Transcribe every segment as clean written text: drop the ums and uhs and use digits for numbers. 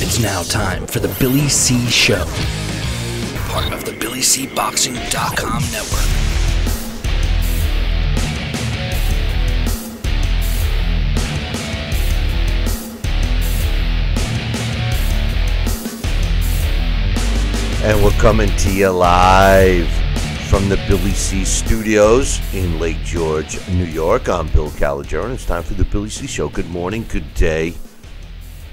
It's now time for the Billy C. Show, part of the BillyCBoxing.com network. And we're coming to you live from the Billy C. Studios in Lake George, New York. I'm Bill Calogero, and it's time for the Billy C. Show. Good morning, good day,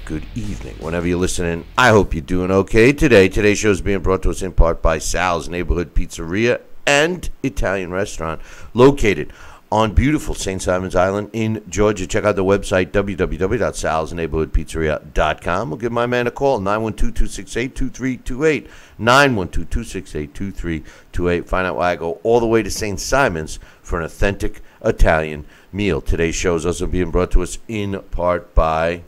good evening. Whenever you're listening, I hope you're doing okay today. Today's show is being brought to us in part by Sal's Neighborhood Pizzeria and Italian Restaurant, located on beautiful St. Simons Island in Georgia. Check out the website, www.salsneighborhoodpizzeria.com. We'll give my man a call, 912-268-2328, 912-268-2328. Find out why I go all the way to St. Simons for an authentic Italian meal. Today's show is also being brought to us in part by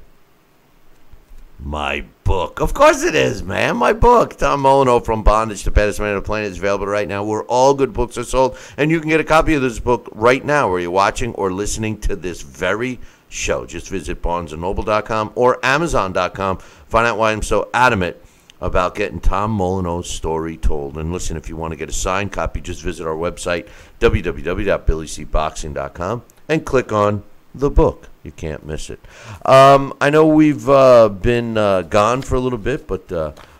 my book. Of course it is, man. My book, Tom Molyneux, From Bondage to Baddest Man on the Planet, is available right now where all good books are sold. And you can get a copy of this book right now where you're watching or listening to this very show. Just visit BarnesandNoble.com or Amazon.com. Find out why I'm so adamant about getting Tom Molyneux's story told. And listen, if you want to get a signed copy, just visit our website, www.BillyCBoxing.com, and click on the book. You can't miss it. I know we've been gone for a little bit, but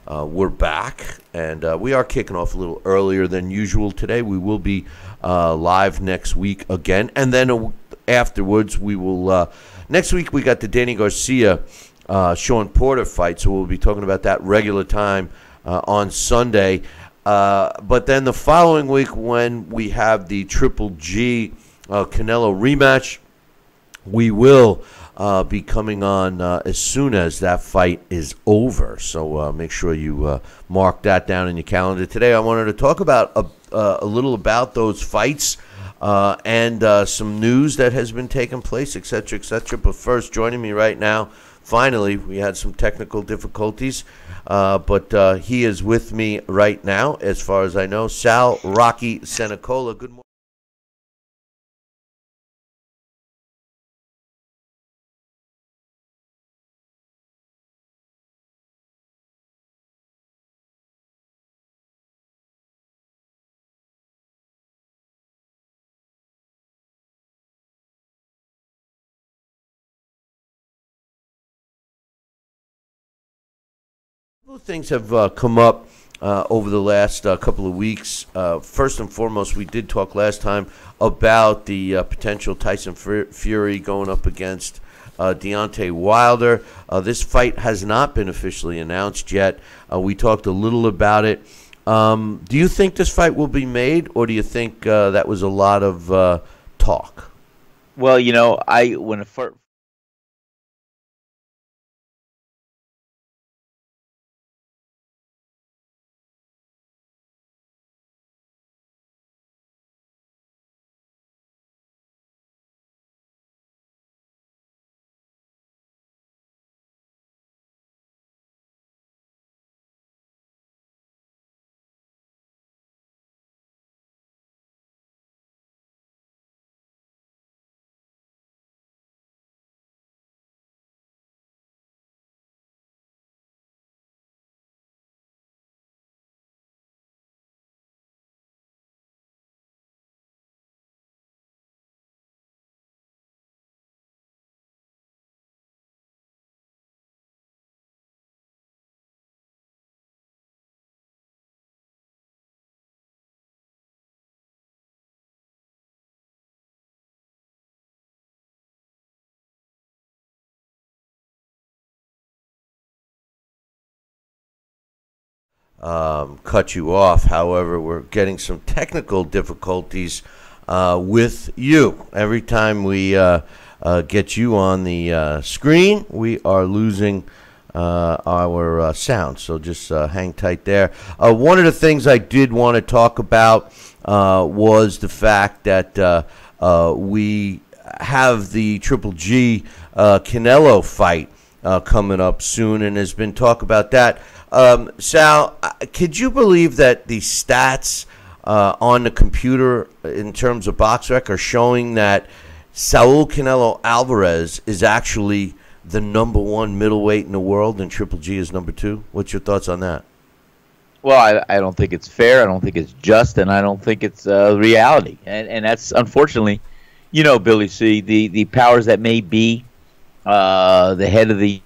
we're back, and we are kicking off a little earlier than usual today. We will be live next week again, and then afterwards we will next week we got the Danny Garcia Shawn Porter fight, so we'll be talking about that regular time on Sunday. But then the following week, when we have the Triple G Canelo rematch, we will be coming on as soon as that fight is over. So make sure you mark that down in your calendar. Today I wanted to talk about a little about those fights and some news that has been taking place, etc., etc. But first, joining me right now, finally, we had some technical difficulties, but he is with me right now, as far as I know, Sal Rocky Senecola. Good morning. Things have come up over the last couple of weeks. First and foremost, we did talk last time about the potential Tyson Fury going up against Deontay Wilder. This fight has not been officially announced yet. We talked a little about it. Do you think this fight will be made, or do you think that was a lot of talk? Well, you know, when first cut you off. However, we're getting some technical difficulties with you. Every time we get you on the screen, we are losing our sound. So just hang tight there. One of the things I did want to talk about was the fact that we have the Triple G Canelo fight coming up soon, and there's been talk about that. Sal, could you believe that the stats on the computer in terms of BoxRec are showing that Saul Canelo Alvarez is actually the number one middleweight in the world and Triple G is number two? What's your thoughts on that? Well, I don't think it's fair. I don't think it's just, and I don't think it's reality. And that's unfortunately, Billy C. The powers that may be, the head of the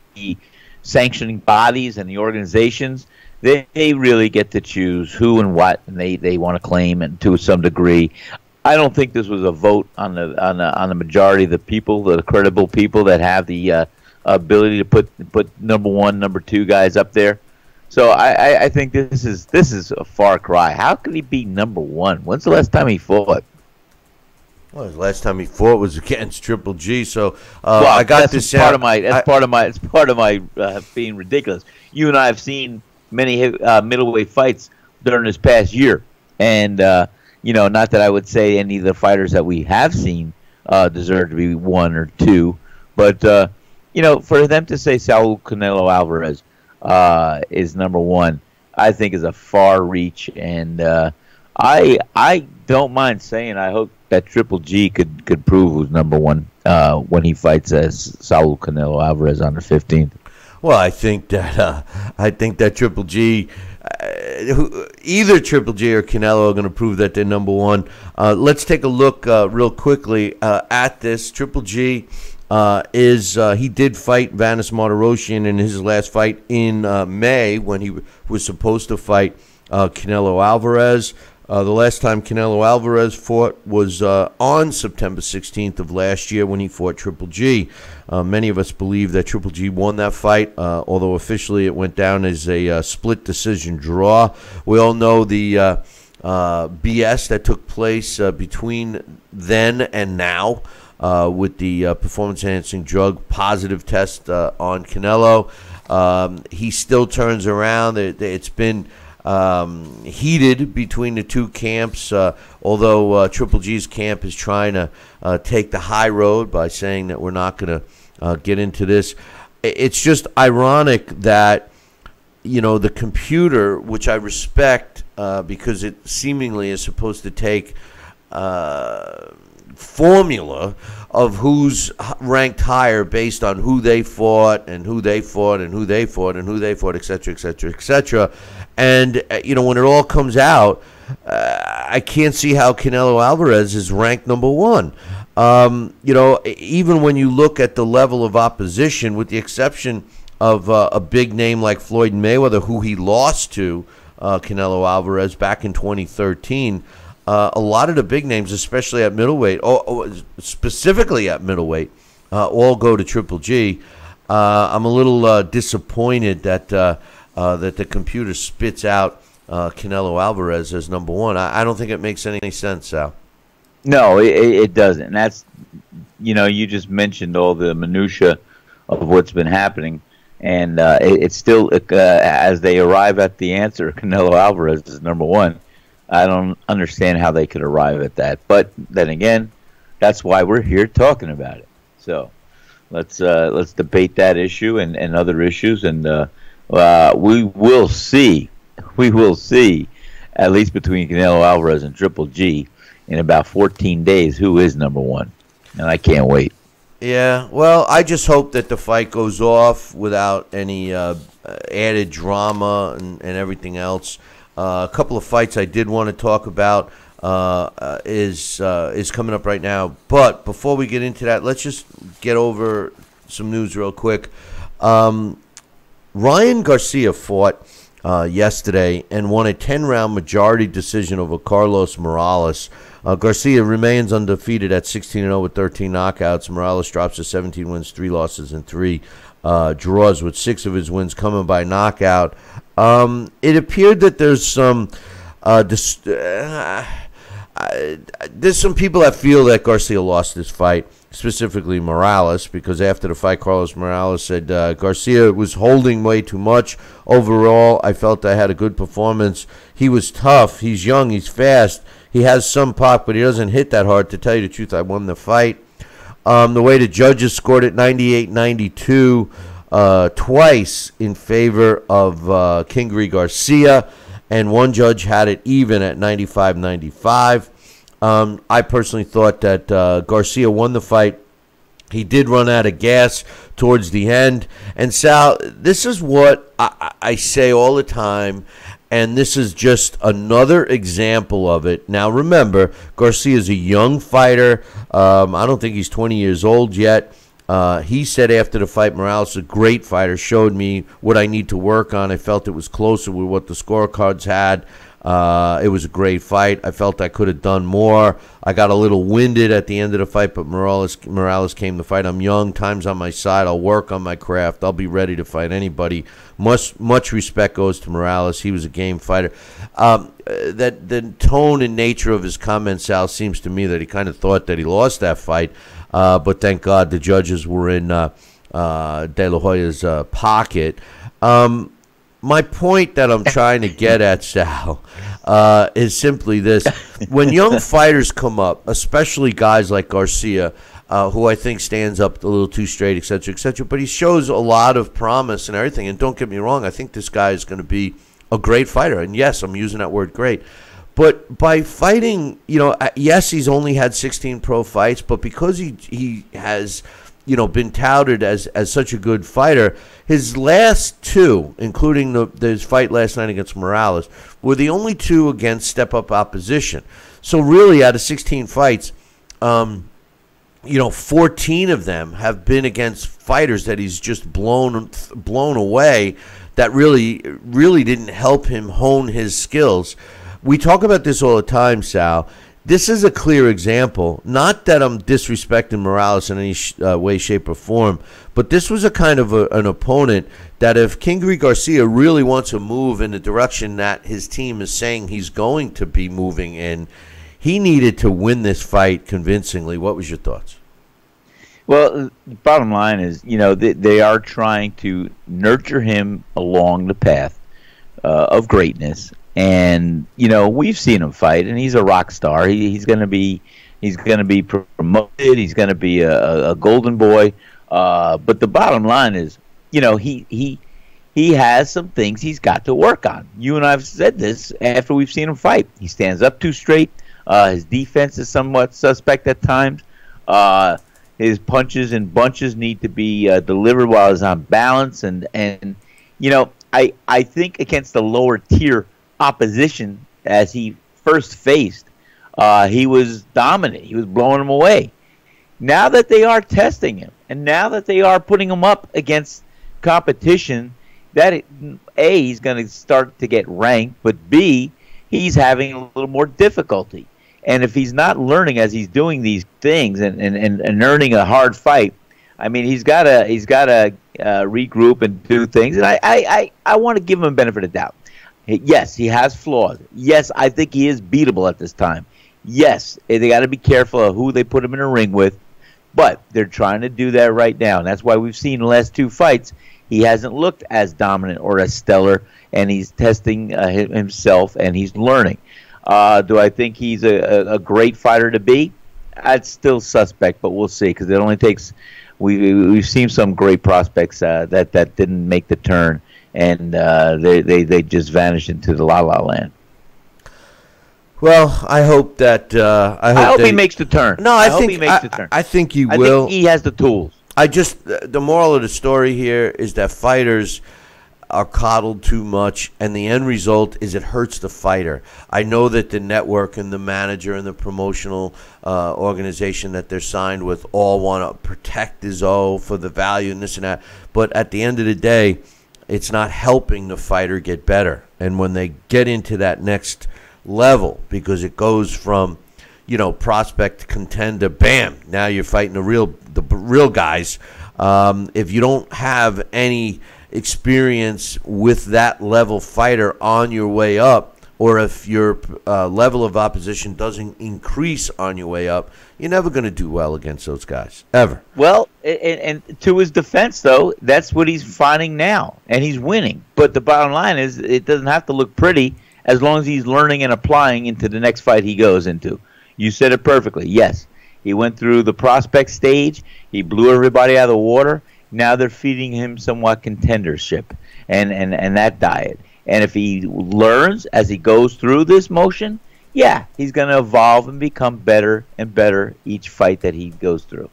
sanctioning bodies and the organizations, they really get to choose who and what and they want to claim, and to some degree. I don't think this was a vote on the majority of the people, the credible people that have the ability to put number one, number two guys up there. So I think this is a far cry. How could he be number one? When's the last time he fought? Well, the last time he fought was against Triple G. So well, I got that's this. Part of my being ridiculous. You and I have seen many middleweight fights during this past year, and not that I would say any of the fighters that we have seen deserve to be one or two, but for them to say Saul Canelo Alvarez is number one, I think is a far reach, and I don't mind saying I hope that Triple G could prove who's number one when he fights Saul Canelo Alvarez on the 15th. Well, I think that Triple G, either Triple G or Canelo are going to prove that they're number one. Let's take a look real quickly at this. Triple G he did fight Vanes Martirosyan in his last fight in May when he was supposed to fight Canelo Alvarez. The last time Canelo Alvarez fought was on September 16th of last year when he fought Triple G. Many of us believe that Triple G won that fight, although officially it went down as a split decision draw. We all know the BS that took place between then and now with the performance-enhancing drug positive test on Canelo. He still turns around. It's been heated between the two camps, although Triple G's camp is trying to take the high road by saying that we're not going to get into this. It's just ironic that, the computer, which I respect because it seemingly is supposed to take formula of who's ranked higher based on who they fought and who they fought and who they fought and who they fought, et cetera, et cetera, et cetera. And, when it all comes out, I can't see how Canelo Alvarez is ranked number one. Even when you look at the level of opposition, with the exception of a big name like Floyd Mayweather, who he lost to Canelo Alvarez back in 2013, a lot of the big names, especially at middleweight, or specifically at middleweight, all go to Triple G. I'm a little disappointed that the computer spits out Canelo Alvarez as number one. I don't think it makes any sense, Sal. No, it doesn't. And that's, you just mentioned all the minutia of what's been happening, and it's still, as they arrive at the answer, Canelo Alvarez is number one. I don't understand how they could arrive at that. But then again, that's why we're here talking about it. So let's debate that issue and other issues, and we will see, at least between Canelo Alvarez and Triple G in about 14 days, who is number one. And I can't wait. Yeah, well, I just hope that the fight goes off without any added drama and everything else. A couple of fights I did want to talk about is coming up right now. But before we get into that, let's just get over some news real quick. Ryan Garcia fought yesterday and won a 10-round majority decision over Carlos Morales. Garcia remains undefeated at 16-0 with 13 knockouts. Morales drops to 17 wins, 3 losses, and 3 draws, with 6 of his wins coming by knockout. It appeared that there's some there's some people that feel that Garcia lost this fight, specifically Morales, because after the fight, Carlos Morales said Garcia was holding way too much. Overall, I felt I had a good performance. He was tough. He's young. He's fast. He has some pop, but he doesn't hit that hard. To tell you the truth, I won the fight. The way the judges scored it, 98-92, twice in favor of Gennady Garcia, and one judge had it even at 95-95. I personally thought that Garcia won the fight. He did run out of gas towards the end. And Sal, this is what I say all the time, and this is just another example of it. Now, remember, Garcia is a young fighter. I don't think he's 20 years old yet. He said after the fight, Morales, a great fighter, showed me what I need to work on. I felt it was closer with what the scorecards had. It was a great fight. I felt I could have done more. I got a little winded at the end of the fight, but Morales came to fight. I'm young. Time's on my side. I'll work on my craft. I'll be ready to fight anybody. Much respect goes to Morales. He was a game fighter. That the tone and nature of his comments, Sal, seems to me that he kind of thought that he lost that fight. But thank God the judges were in De La Hoya's pocket. My point that I'm trying to get at, Sal, is simply this. When young fighters come up, especially guys like Garcia, who I think stands up a little too straight, et cetera, but he shows a lot of promise and everything. And don't get me wrong, I think this guy is going to be a great fighter. And, yes, I'm using that word great. But by fighting, yes, he's only had 16 pro fights, but because he has – been touted as such a good fighter. His last two, including his fight last night against Morales, were the only two against step-up opposition. So really, out of 16 fights, 14 of them have been against fighters that he's just blown away that really didn't help him hone his skills. We talk about this all the time, Sal. This is a clear example. Not that I'm disrespecting Morales in any way, shape, or form, but this was a kind of an opponent that if Kingry Garcia really wants to move in the direction that his team is saying he's going to be moving in, he needed to win this fight convincingly. What was your thoughts? Well, the bottom line is, they are trying to nurture him along the path of greatness. And we've seen him fight, and he's a rock star. He's going to be promoted. He's going to be a golden boy. But the bottom line is, he has some things he's got to work on. You and I have said this after we've seen him fight. He stands up too straight. His defense is somewhat suspect at times. His punches and bunches need to be delivered while he's on balance. And I think against the lower tier opposition as he first faced, he was dominant. He was blowing him away. Now that they are testing him, and now that they are putting him up against competition, that A, he's going to start to get ranked, but B, he's having a little more difficulty. And if he's not learning as he's doing these things and earning a hard fight, I mean, he's got to regroup and do things. And I want to give him a benefit of doubt. Yes, he has flaws. Yes, I think he is beatable at this time. Yes, they got to be careful of who they put him in a ring with, but they're trying to do that right now. And that's why we've seen the last two fights, he hasn't looked as dominant or as stellar, and he's testing himself, and he's learning. Do I think he's a great fighter to be? I'd still suspect, but we'll see, because it only takes we've seen some great prospects that didn't make the turn. And they just vanished into the la-la land. Well, I hope that I hope he makes the turn. No, I think he makes the turn. I think he will. I think he has the tools. The moral of the story here is that fighters are coddled too much, and the end result is it hurts the fighter. I know that the network and the manager and the promotional organization that they're signed with all want to protect Izzo for the value and this and that, but at the end of the day, it's not helping the fighter get better. And when they get into that next level, because it goes from, prospect to contender, bam, now you're fighting the real guys. If you don't have any experience with that level fighter on your way up, or if your level of opposition doesn't increase on your way up, you're never going to do well against those guys, ever. Well, and to his defense, though, that's what he's finding now, and he's winning. But the bottom line is it doesn't have to look pretty as long as he's learning and applying into the next fight he goes into. You said it perfectly. Yes, he went through the prospect stage. He blew everybody out of the water. Now they're feeding him somewhat contendership and that diet. And if he learns as he goes through this motion, yeah, he's going to evolve and become better and better each fight that he goes through.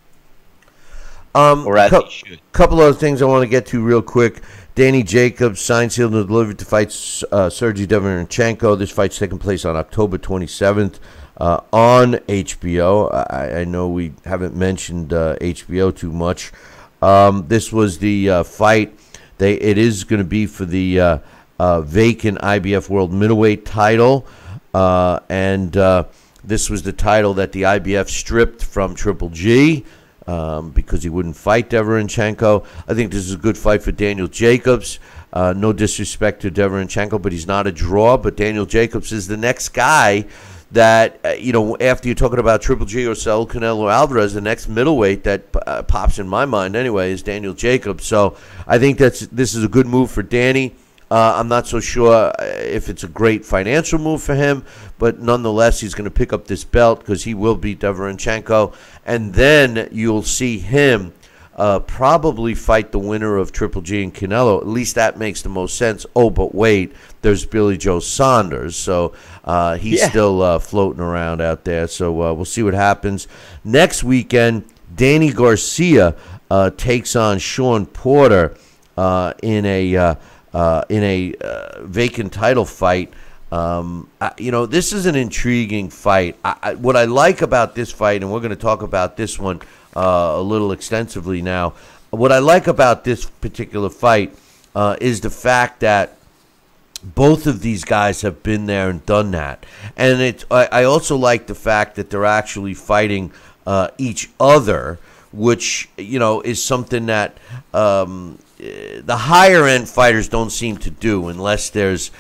or as he should. Couple other things I want to get to real quick. Danny Jacobs signed, sealed, and delivered to fight Sergey Deverenchenko. This fight's taking place on October 27th on HBO. I know we haven't mentioned HBO too much. This was the fight. It is going to be for the vacant IBF World Middleweight title, and this was the title that the IBF stripped from Triple G. Because he wouldn't fight Deverenchenko. I think this is a good fight for Daniel Jacobs. No disrespect to Deverenchenko, but he's not a draw. But Daniel Jacobs is the next guy that, after you're talking about Triple G or Saul Canelo Alvarez, the next middleweight that pops in my mind anyway is Daniel Jacobs. So I think this is a good move for Danny. I'm not so sure if it's a great financial move for him, but nonetheless, he's going to pick up this belt because he will beat Deverenchenko. And then you'll see him probably fight the winner of Triple G and Canelo. At least that makes the most sense. Oh, but wait, there's Billy Joe Saunders. So he's still floating around out there. So we'll see what happens. Next weekend, Garcia takes on Shawn Porter in a vacant title fight. This is an intriguing fight. What I like about this fight, and we're going to talk about this one a little extensively now, what I like about this particular fight is the fact that both of these guys have been there and done that. And I also like the fact that they're actually fighting each other, which, is something that the higher end fighters don't seem to do unless there's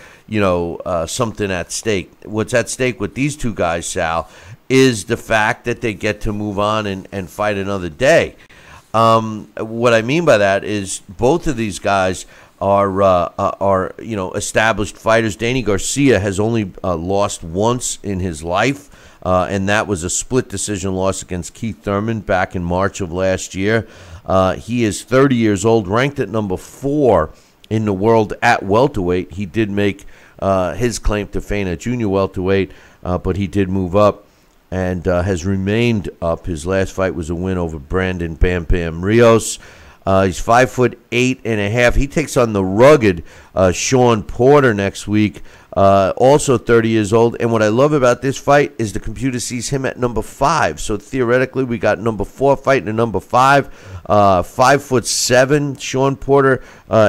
something at stake. What's at stake with these two guys, Sal, is the fact that they get to move on and fight another day. What I mean by that is both of these guys are established fighters. Danny Garcia has only lost once in his life. And that was a split decision loss against Keith Thurman back in March of last year. He is 30 years old, ranked at number 4 in the world at welterweight. He did make his claim to fame at junior welterweight, but he did move up and has remained up. His last fight was a win over Brandon Bam Bam Rios. He's 5'8.5". He takes on the rugged Shawn Porter next week, also 30 years old. And what I love about this fight is the computer sees him at number 5. So theoretically, we got number 4 fighting a number 5. 5'7", Shawn Porter.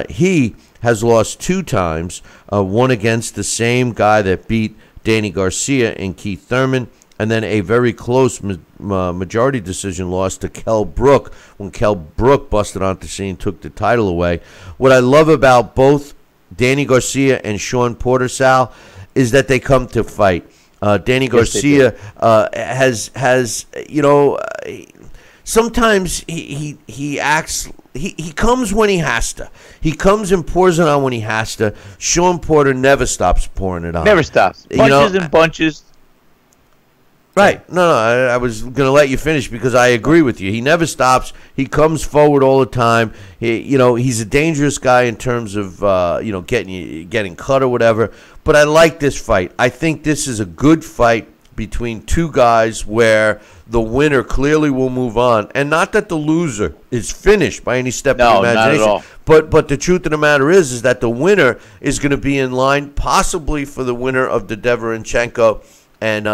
He has lost 2 times, one against the same guy that beat Danny Garcia and Keith Thurman, and then a very close majority decision loss to Kell Brook when Kell Brook busted onto the scene, took the title away. What I love about both Danny Garcia and Shawn Porter, Sal, is that they come to fight. Danny Garcia has sometimes he acts. He comes when he has to. He comes and pours it on when he has to. Shawn Porter never stops pouring it on. Never stops. Bunches and bunches. Right. No, I was going to let you finish because I agree with you. He never stops. He comes forward all the time. He's a dangerous guy in terms of, getting cut or whatever. But I like this fight. I think this is a good fight between two guys where the winner clearly will move on. And not that the loser is finished by any step of the imagination. Not at all. But the truth of the matter is that the winner is going to be in line possibly for the winner of the Deverenchenko and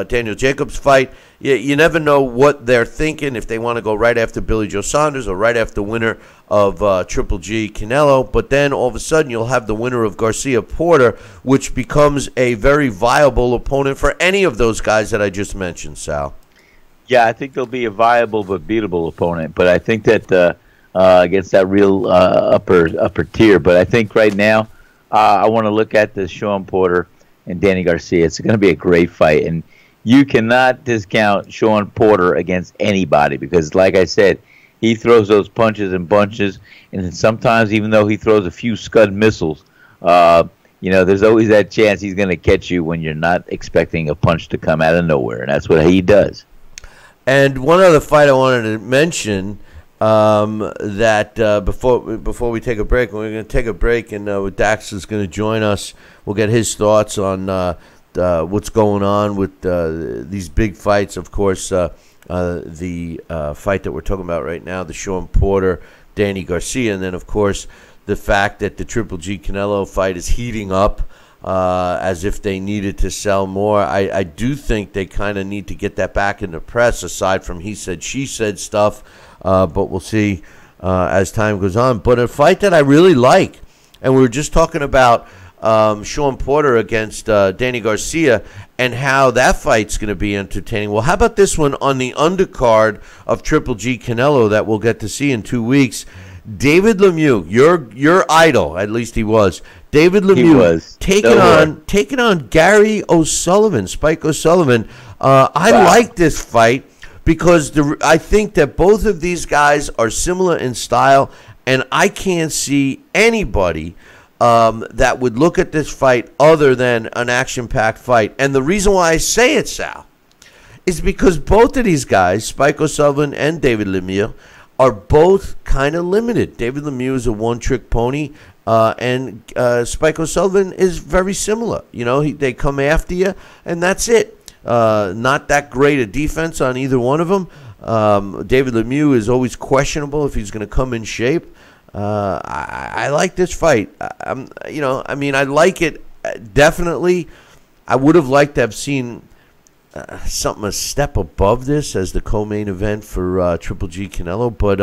Daniel Jacobs fight. You never know what they're thinking, if they want to go right after Billy Joe Saunders or right after the winner of Triple G Canelo. But then all of a sudden you'll have the winner of Garcia Porter, which becomes a very viable opponent for any of those guys that I just mentioned, Sal. Yeah, I think they'll be a viable but beatable opponent. But I think that against that real upper tier. But I think right now I want to look at the Shawn Porter and Danny Garcia. It's going to be a great fight, and you cannot discount Shawn Porter against anybody because, like I said, he throws those punches and bunches, and sometimes even though he throws a few Scud missiles, there's always that chance he's going to catch you when you're not expecting a punch to come out of nowhere, and that's what he does. And one other fight I wanted to mention before we take a break, we're going to take a break, and Dax is going to join us. We'll get his thoughts on what's going on with these big fights. Of course, the fight that we're talking about right now, the Shawn Porter, Danny Garcia, and then, of course, the fact that the Triple G Canelo fight is heating up as if they needed to sell more. I do think they kind of need to get that back in the press, aside from he said, she said stuff, but we'll see as time goes on. But a fight that I really like, and we were just talking about Shawn Porter against Danny Garcia and how that fight's going to be entertaining. Well, how about this one on the undercard of Triple G Canelo that we'll get to see in 2 weeks? David Lemieux, your idol, at least he was. David Lemieux taking on Gary O'Sullivan, Spike O'Sullivan. I like this fight because I think that both of these guys are similar in style, and I can't see anybody that would look at this fight other than an action-packed fight. And the reason why I say it, Sal, is because both of these guys, Spike O'Sullivan and David Lemieux, are both kind of limited. David Lemieux is a one-trick pony, and Spike O'Sullivan is very similar. You know, they come after you, and that's it. Not that great a defense on either one of them. David Lemieux is always questionable if he's going to come in shape. I like this fight. I like it definitely. I would have liked to have seen something a step above this as the co-main event for Triple G Canelo, but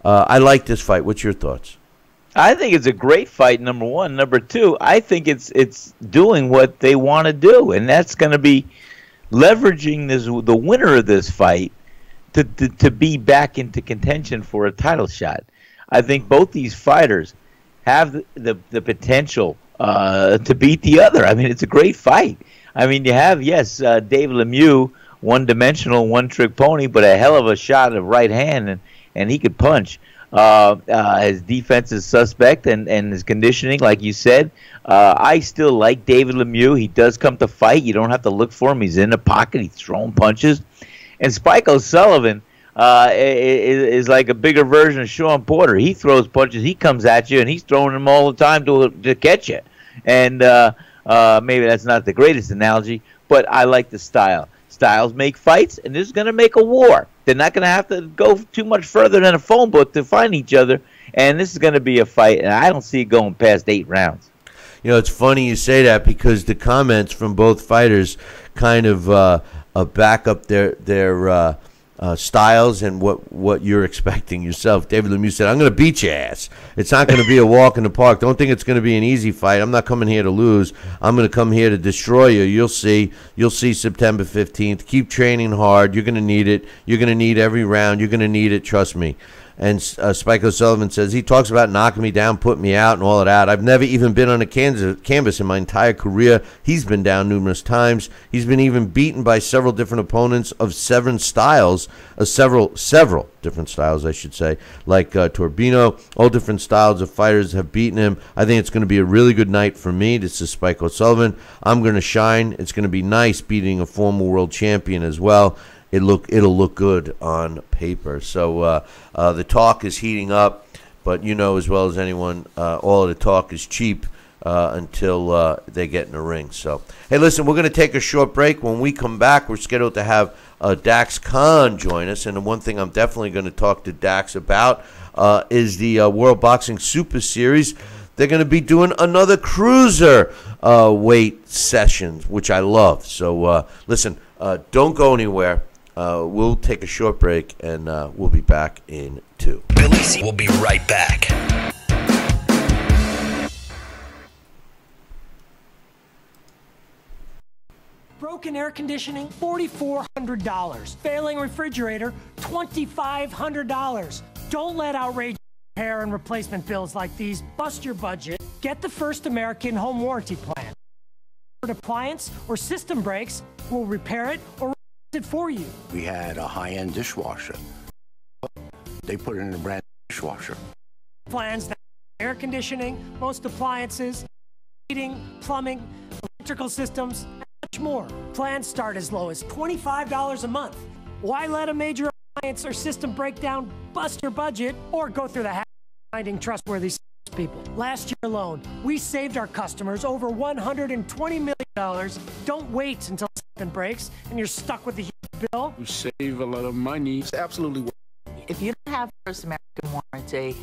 I like this fight. What's your thoughts? I think it's a great fight, number one. Number two, I think it's doing what they want to do, and that's going to be leveraging the winner of this fight to be back into contention for a title shot. I think both these fighters have the potential to beat the other. I mean, it's a great fight. I mean, you have, yes, Dave Lemieux, one-dimensional, one-trick pony, but a hell of a shot of right hand, and he could punch. His defense is suspect, and his conditioning, like you said. I still like David Lemieux. He does come to fight. You don't have to look for him. He's in the pocket. He's throwing punches. And Spike O'Sullivan is like a bigger version of Shawn Porter. He throws punches. He comes at you, and he's throwing them all the time to catch you. And maybe that's not the greatest analogy, but I like the style. Styles make fights, and this is going to make a war. They're not going to have to go too much further than a phone book to find each other, and this is going to be a fight, and I don't see it going past 8 rounds. You know, it's funny you say that because the comments from both fighters kind of back up their styles and what you're expecting yourself. David Lemieux said, I'm going to beat your ass. It's not going to be a walk in the park. Don't think it's going to be an easy fight. I'm not coming here to lose. I'm going to come here to destroy you. You'll see September 15th. Keep training hard. You're going to need it. You're going to need every round. You're going to need it. Trust me. And Spike O'Sullivan says, he talks about knocking me down, putting me out, and all of that. I've never even been on a canvas in my entire career. He's been down numerous times. He's been even beaten by several different opponents of several different styles, I should say, like Turbino. All different styles of fighters have beaten him. I think it's going to be a really good night for me. This is Spike O'Sullivan. I'm going to shine. It's going to be nice beating a former world champion as well. It'll look good on paper. So the talk is heating up, but you know as well as anyone, all of the talk is cheap until they get in the ring. So, hey, listen, we're going to take a short break. When we come back, we're scheduled to have Dax Khan join us, and the one thing I'm definitely going to talk to Dax about is the World Boxing Super Series. They're going to be doing another cruiser weight sessions, which I love. So, listen, don't go anywhere. We'll take a short break, and we'll be back in 2. Billy C will be right back. Broken air conditioning, $4,400. Failing refrigerator, $2,500. Don't let outrageous repair and replacement bills like these bust your budget. Get the First American Home Warranty Plan. Appliance or system breaks, will repair it or it for you. We had a high-end dishwasher. They put it in a brand new dishwasher. Plans that air conditioning, most appliances, heating, plumbing, electrical systems, and much more. Plans start as low as $25 a month. Why let a major appliance or system breakdown bust your budget or go through the hassle of finding trustworthy people. Last year alone, we saved our customers over $120 million. Don't wait until something breaks and you're stuck with a huge bill. You save a lot of money. It's absolutely worth it. If you don't have First American warranty,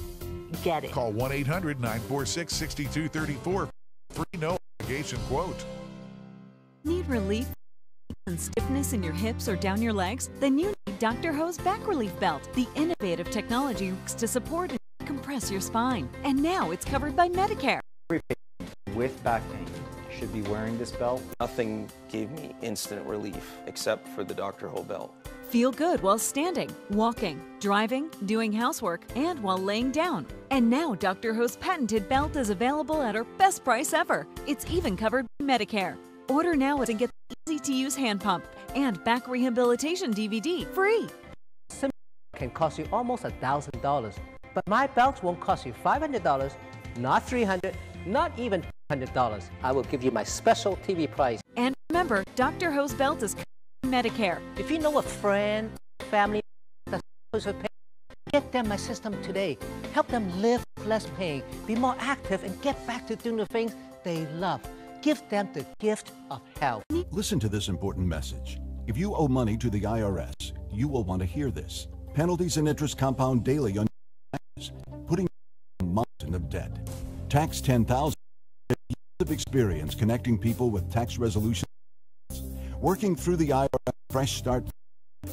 get it. Call 1-800-946-6234. Free no obligation quote. Need relief and stiffness in your hips or down your legs? Then you need Dr. Ho's Back Relief Belt. The innovative technology works to support and compress your spine. And now it's covered by Medicare. Every patient with back pain should be wearing this belt. Nothing gave me instant relief except for the Dr. Ho belt. Feel good while standing, walking, driving, doing housework, and while laying down. And now Dr. Ho's patented belt is available at our best price ever. It's even covered by Medicare. Order now and get the easy-to-use hand pump and back rehabilitation DVD free. Some can cost you almost $1,000, but my belt won't cost you $500, not $300, not even $200. I will give you my special TV price. And remember, Dr. Ho's belt is covered by Medicare. If you know a friend, family that's supposed to pay, get them my system today. Help them live with less pain, be more active, and get back to doing the things they love. Give them the gift of health. Listen to this important message. If you owe money to the IRS, you will want to hear this. Penalties and interest compound daily on taxes, putting mountain of debt. Tax 10,000 years of experience connecting people with tax resolution. Working through the IRS Fresh Start,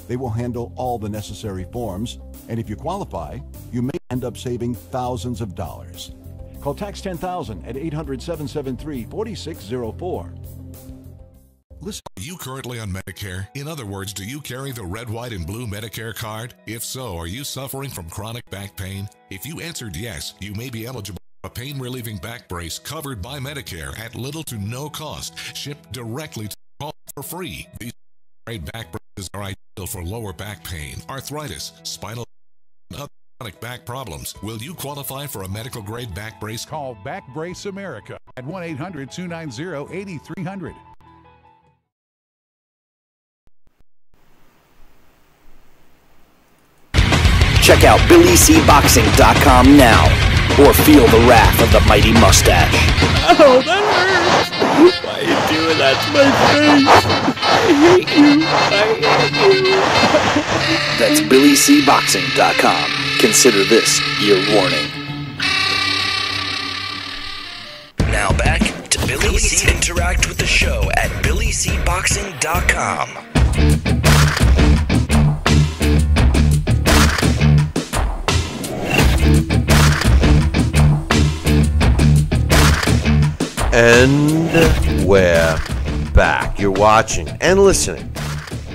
they will handle all the necessary forms, and if you qualify, you may end up saving thousands of dollars. Call Tax 10,000 at 800-773-4604. Listen. Are you currently on Medicare? In other words, do you carry the red, white, and blue Medicare card? If so, are you suffering from chronic back pain? If you answered yes, you may be eligible for a pain-relieving back brace covered by Medicare at little to no cost, shipped directly to home for free. These grade back braces are ideal for lower back pain, arthritis, spinal, and other chronic back problems. Will you qualify for a medical grade back brace? Call Back Brace America at 1-800-290-8300. Check out BillyCBoxing.com now, or feel the wrath of the mighty mustache. Oh, that hurts! Why are you doing that to my face? I hate you. That's BillyCBoxing.com. Consider this your warning. Now back to Billy C. Interact with the show at BillyCBoxing.com. And we're back. You're watching and listening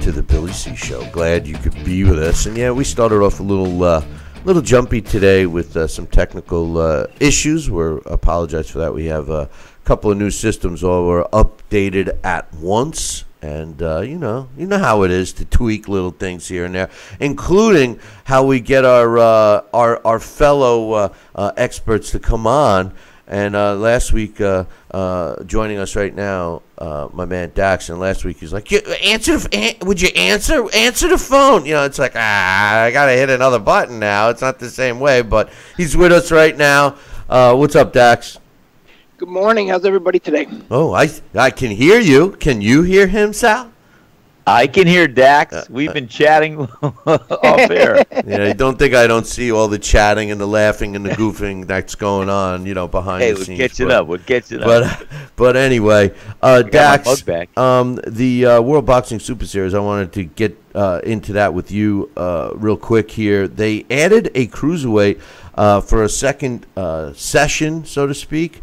to the Billy C Show. Glad you could be with us. And yeah, we started off a little jumpy today with some technical issues. We apologize for that. We have a couple of new systems all were updated at once. And you know how it is to tweak little things here and there, including how we get our fellow experts to come on. And last week, joining us right now, my man Dax. And last week he's like, would you answer the phone? You know, it's like, I got to hit another button now. It's not the same way, but he's with us right now. What's up, Dax? Good morning. How's everybody today? Oh, I can hear you. Can you hear him, Sal? I can hear Dax. We've been chatting off air. Yeah, you don't think I don't see all the chatting and the laughing and the goofing that's going on, behind the scenes. We'll catch it up. But anyway, Dax, the World Boxing Super Series, I wanted to get into that with you real quick here. They added a cruiserweight for a second session, so to speak.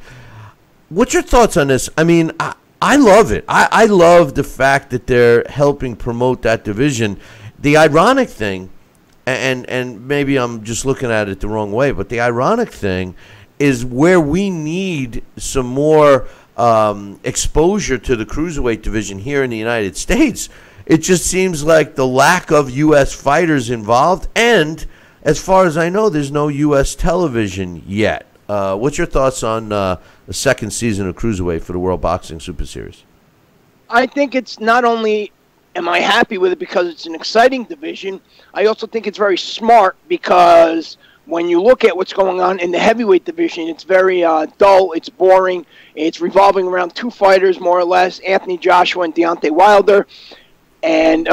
What's your thoughts on this? I mean, I love it. I love the fact that they're helping promote that division. The ironic thing, and maybe I'm just looking at it the wrong way, but the ironic thing is where we need some more exposure to the cruiserweight division here in the United States. It just seems like the lack of U.S. fighters involved, and as far as I know, there's no U.S. television yet. What's your thoughts on the second season of Cruiserweight for the World Boxing Super Series? I think it's not only am I happy with it because it's an exciting division, I also think it's very smart because when you look at what's going on in the heavyweight division, it's very dull, it's boring, it's revolving around two fighters, more or less, Anthony Joshua and Deontay Wilder. And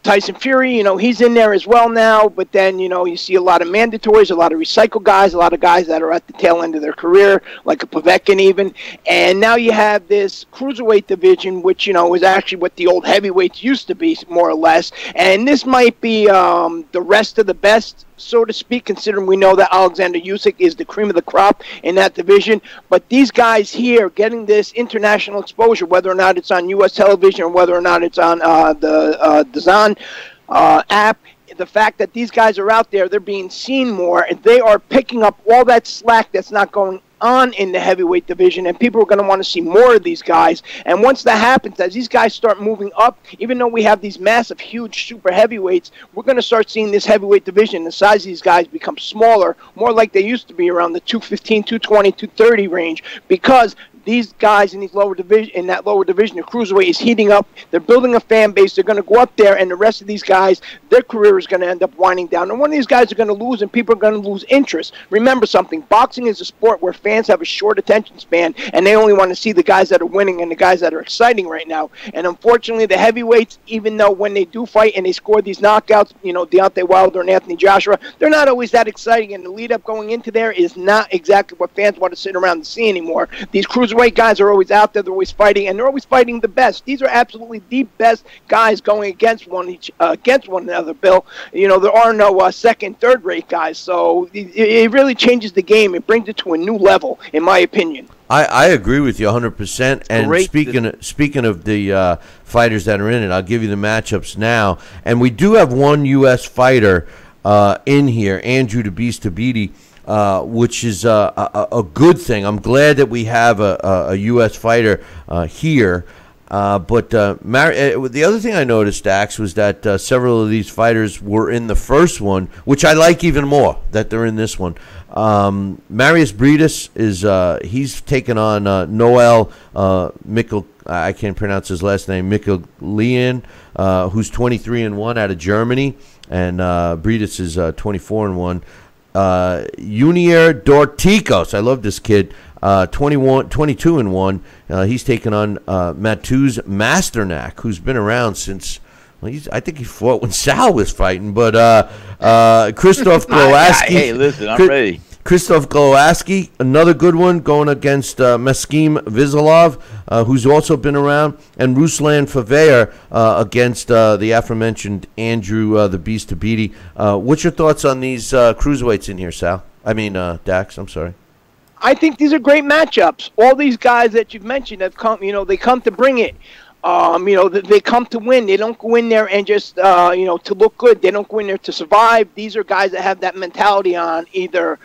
Tyson Fury, he's in there as well now, but then, you see a lot of mandatories, a lot of recycled guys, a lot of guys that are at the tail end of their career, like a Povetkin even. And now you have this cruiserweight division, which, is actually what the old heavyweights used to be, more or less. And this might be the rest of the best, so to speak, considering we know that Alexander Usyk is the cream of the crop in that division. But these guys here getting this international exposure, whether or not it's on U.S. television or whether or not it's on the DAZN app, the fact that these guys are out there, they're being seen more, and they are picking up all that slack that's not going on in the heavyweight division, and people are going to want to see more of these guys. And once that happens, as these guys start moving up, even though we have these massive, huge super heavyweights, we're going to start seeing this heavyweight division, the size of these guys, become smaller, more like they used to be, around the 215, 220, 230 range, because these guys in these lower division, in that lower division, the cruiserweight is heating up. They're building a fan base. They're going to go up there, and the rest of these guys, their career is going to end up winding down. And one of these guys are going to lose, and people are going to lose interest. Remember something: boxing is a sport where fans have a short attention span, and they only want to see the guys that are winning and the guys that are exciting right now. And unfortunately, the heavyweights, even though when they do fight and they score these knockouts, Deontay Wilder and Anthony Joshua, they're not always that exciting. And the lead up going into there is not exactly what fans want to sit around and see anymore. These cruiserweight guys are always out there, they're always fighting, and they're always fighting the best. These are absolutely the best guys going against one another, Bill. There are no second, third-rate guys, so it really changes the game. It brings it to a new level, in my opinion. I agree with you 100%. And speaking of the fighters that are in it, I'll give you the matchups now. And we do have one U.S. fighter in here, Andrew the Beast Tabiti, which is a good thing. I'm glad that we have a U.S. fighter here. But the other thing I noticed, Dax, was that several of these fighters were in the first one, which I like even more that they're in this one. Marius Briedis he's taken on Noel Mikkel. I can't pronounce his last name. Mikkelien, who's 23-1 out of Germany, and Briedis is 24-1. Junior Dorticos, I love this kid, 22-1. He's taken on Mateusz Masternak, who's been around since, I think he fought when Sal was fighting. But Krzysztof Glowaski. Hey, listen, I'm ready. Krzysztof Glowaski, another good one, going against Meskim Vizalov, who's also been around, and Ruslan Faveir against the aforementioned Andrew the Beast Tabiti. What's your thoughts on these cruiserweights in here, Sal? I mean, Dax, I'm sorry. I think these are great matchups. All these guys that you've mentioned have come, they come to bring it. They come to win. They don't go in there and just, to look good. They don't go in there to survive. These are guys that have that mentality on either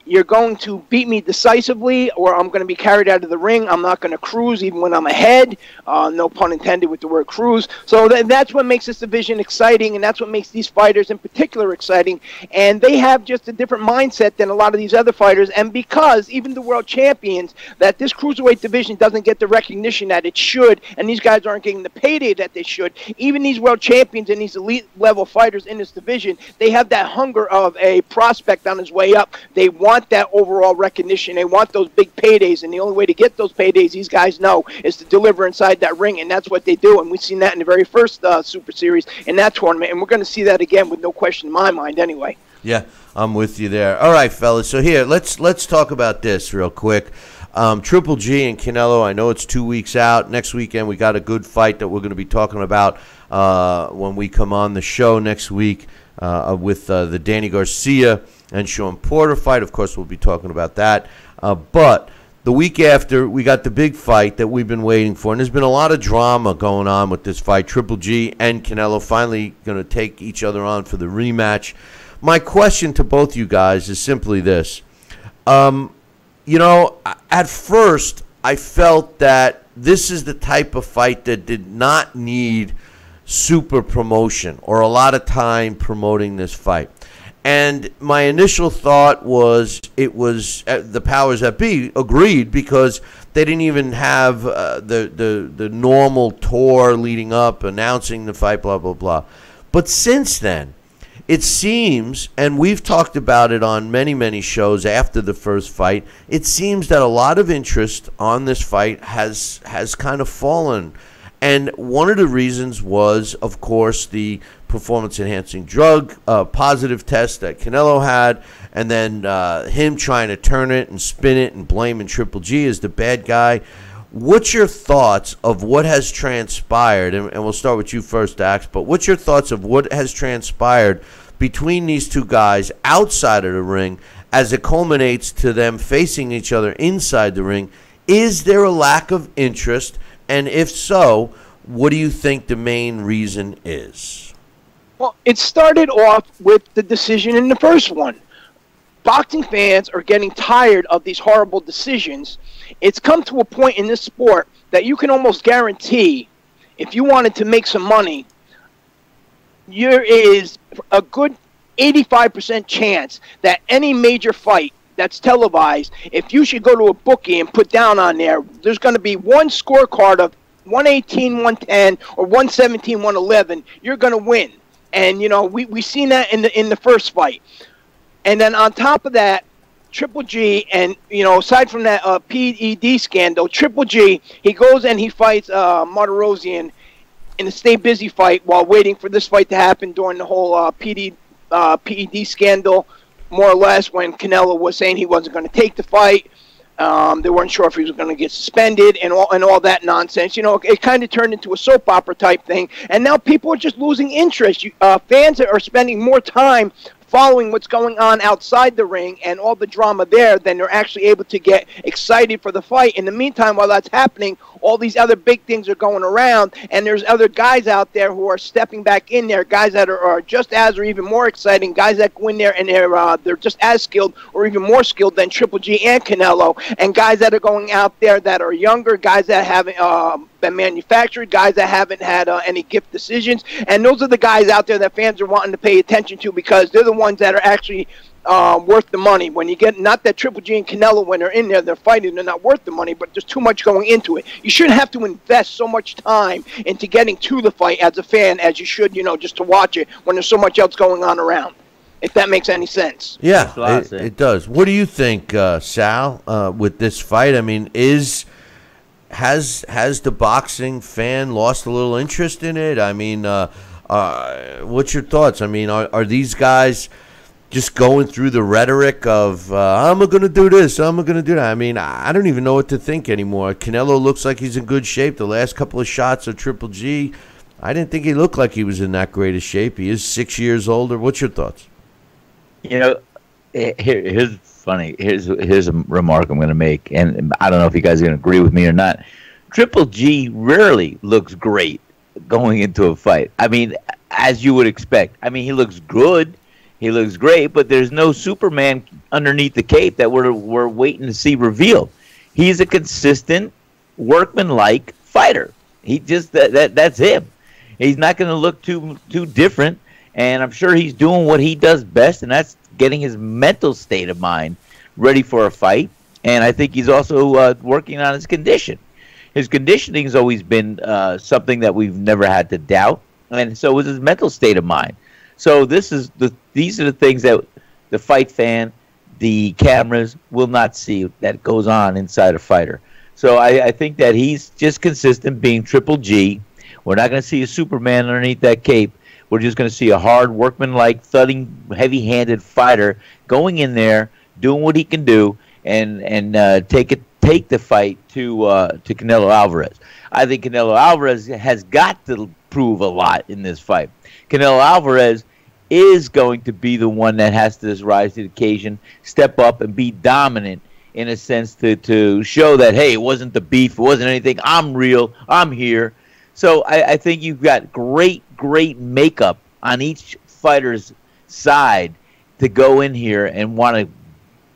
you're going to beat me decisively, or I'm going to be carried out of the ring. I'm not going to cruise even when I'm ahead. No pun intended with the word cruise. So that's what makes this division exciting, and that's what makes these fighters in particular exciting. And they have just a different mindset than a lot of these other fighters. And because even the world champions, that this cruiserweight division doesn't get the recognition that it should, and these guys aren't getting the payday that they should, even these world champions and these elite level fighters in this division, they have that hunger of a prospect on his way up. They want that overall recognition. They want those big paydays, and the only way to get those paydays, these guys know, is to deliver inside that ring, and that's what they do. And we've seen that in the very first Super Series in that tournament, and we're going to see that again with no question in my mind anyway. Yeah, I'm with you there. All right, fellas, so here, let's talk about this real quick. Triple G and Canelo, I know it's 2 weeks out. Next weekend we got a good fight that we're going to be talking about when we come on the show next week with the Danny Garcia and Shawn Porter fight. Of course, we'll be talking about that. But the week after, we got the big fight that we've been waiting for. And there's been a lot of drama going on with this fight. Triple G and Canelo finally going to take each other on for the rematch. My question to both you guys is simply this. At first, I felt that this is the type of fight that did not need super promotion or a lot of time promoting this fight. And my initial thought was it was the powers that be agreed, because they didn't even have the normal tour leading up, announcing the fight, blah, blah, blah. But since then, it seems, and we've talked about it on many, many shows after the first fight, it seems that a lot of interest on this fight has kind of fallen. And one of the reasons was, of course, the performance-enhancing drug positive test that Canelo had, and then him trying to turn it and spin it and blaming Triple G as the bad guy. What's your thoughts of what has transpired? And we'll start with you first, Dax, but what's your thoughts of what has transpired between these two guys outside of the ring as it culminates to them facing each other inside the ring? Is there a lack of interest? And if so, what do you think the main reason is? Well, it started off with the decision in the first one. Boxing fans are getting tired of these horrible decisions. It's come to a point in this sport that you can almost guarantee, if you wanted to make some money, there is a good 85% chance that any major fight that's televised, if you should go to a bookie and put down on there, there's going to be one scorecard of 118, 110, or 117, 111. You're going to win. And, you know, we seen that in the first fight. And then on top of that, Triple G, and, you know, aside from that PED scandal, Triple G, he goes and he fights Martirosyan in a stay busy fight while waiting for this fight to happen during the whole PED scandal, more or less, when Canelo was saying he wasn't going to take the fight. They weren't sure if he was going to get suspended and all that nonsense. You know, it kind of turned into a soap opera type thing. And now people are just losing interest. Fans are spending more time following what's going on outside the ring and all the drama there than they're actually able to get excited for the fight. In the meantime, while that's happening, all these other big things are going around, and there's other guys out there who are stepping back in there, guys that are just as or even more exciting, guys that go in there and they're just as skilled or even more skilled than Triple G and Canelo, and guys that are going out there that are younger, guys that haven't been manufactured, guys that haven't had any gift decisions, and those are the guys out there that fans are wanting to pay attention to because they're the ones that are actually worth the money. When you get, not that Triple G and Canelo, when they're in there, they're fighting, they're not worth the money, but there's too much going into it. You shouldn't have to invest so much time into getting to the fight as a fan as you should, you know, just to watch it when there's so much else going on around, if that makes any sense. Yeah, it does. What do you think, Sal, with this fight? I mean, has the boxing fan lost a little interest in it? I mean, what's your thoughts? I mean, are these guys just going through the rhetoric of I'm going to do this, I'm going to do that? I mean, I don't even know what to think anymore. Canelo looks like he's in good shape. The last couple of shots of Triple G, I didn't think he looked like he was in that great a shape. He is 6 years older. What's your thoughts? You know, here's funny. Here's a remark I'm going to make, and I don't know if you guys are going to agree with me or not. Triple G rarely looks great going into a fight. I mean, as you would expect. I mean, he looks good. He looks great, but there's no Superman underneath the cape that we're waiting to see revealed. He's a consistent, workman-like fighter. He just that's him. He's not going to look too different, and I'm sure he's doing what he does best, and that's getting his mental state of mind ready for a fight. And I think he's also working on his condition. His conditioning has always been something that we've never had to doubt, and so is his mental state of mind. So these are the things that the fight fan, the cameras will not see that goes on inside a fighter. So I think that he's just consistent being Triple G. We're not going to see a Superman underneath that cape. We're just going to see a hard, workman-like, thudding, heavy-handed fighter going in there, doing what he can do, and take the fight to Canelo Alvarez. I think Canelo Alvarez has got to prove a lot in this fight. Canelo Alvarez is going to be the one that has to rise to the occasion, step up, and be dominant in a sense to show that, hey, it wasn't the beef, it wasn't anything. I'm real. I'm here. So I think you've got great makeup on each fighter's side to go in here and want to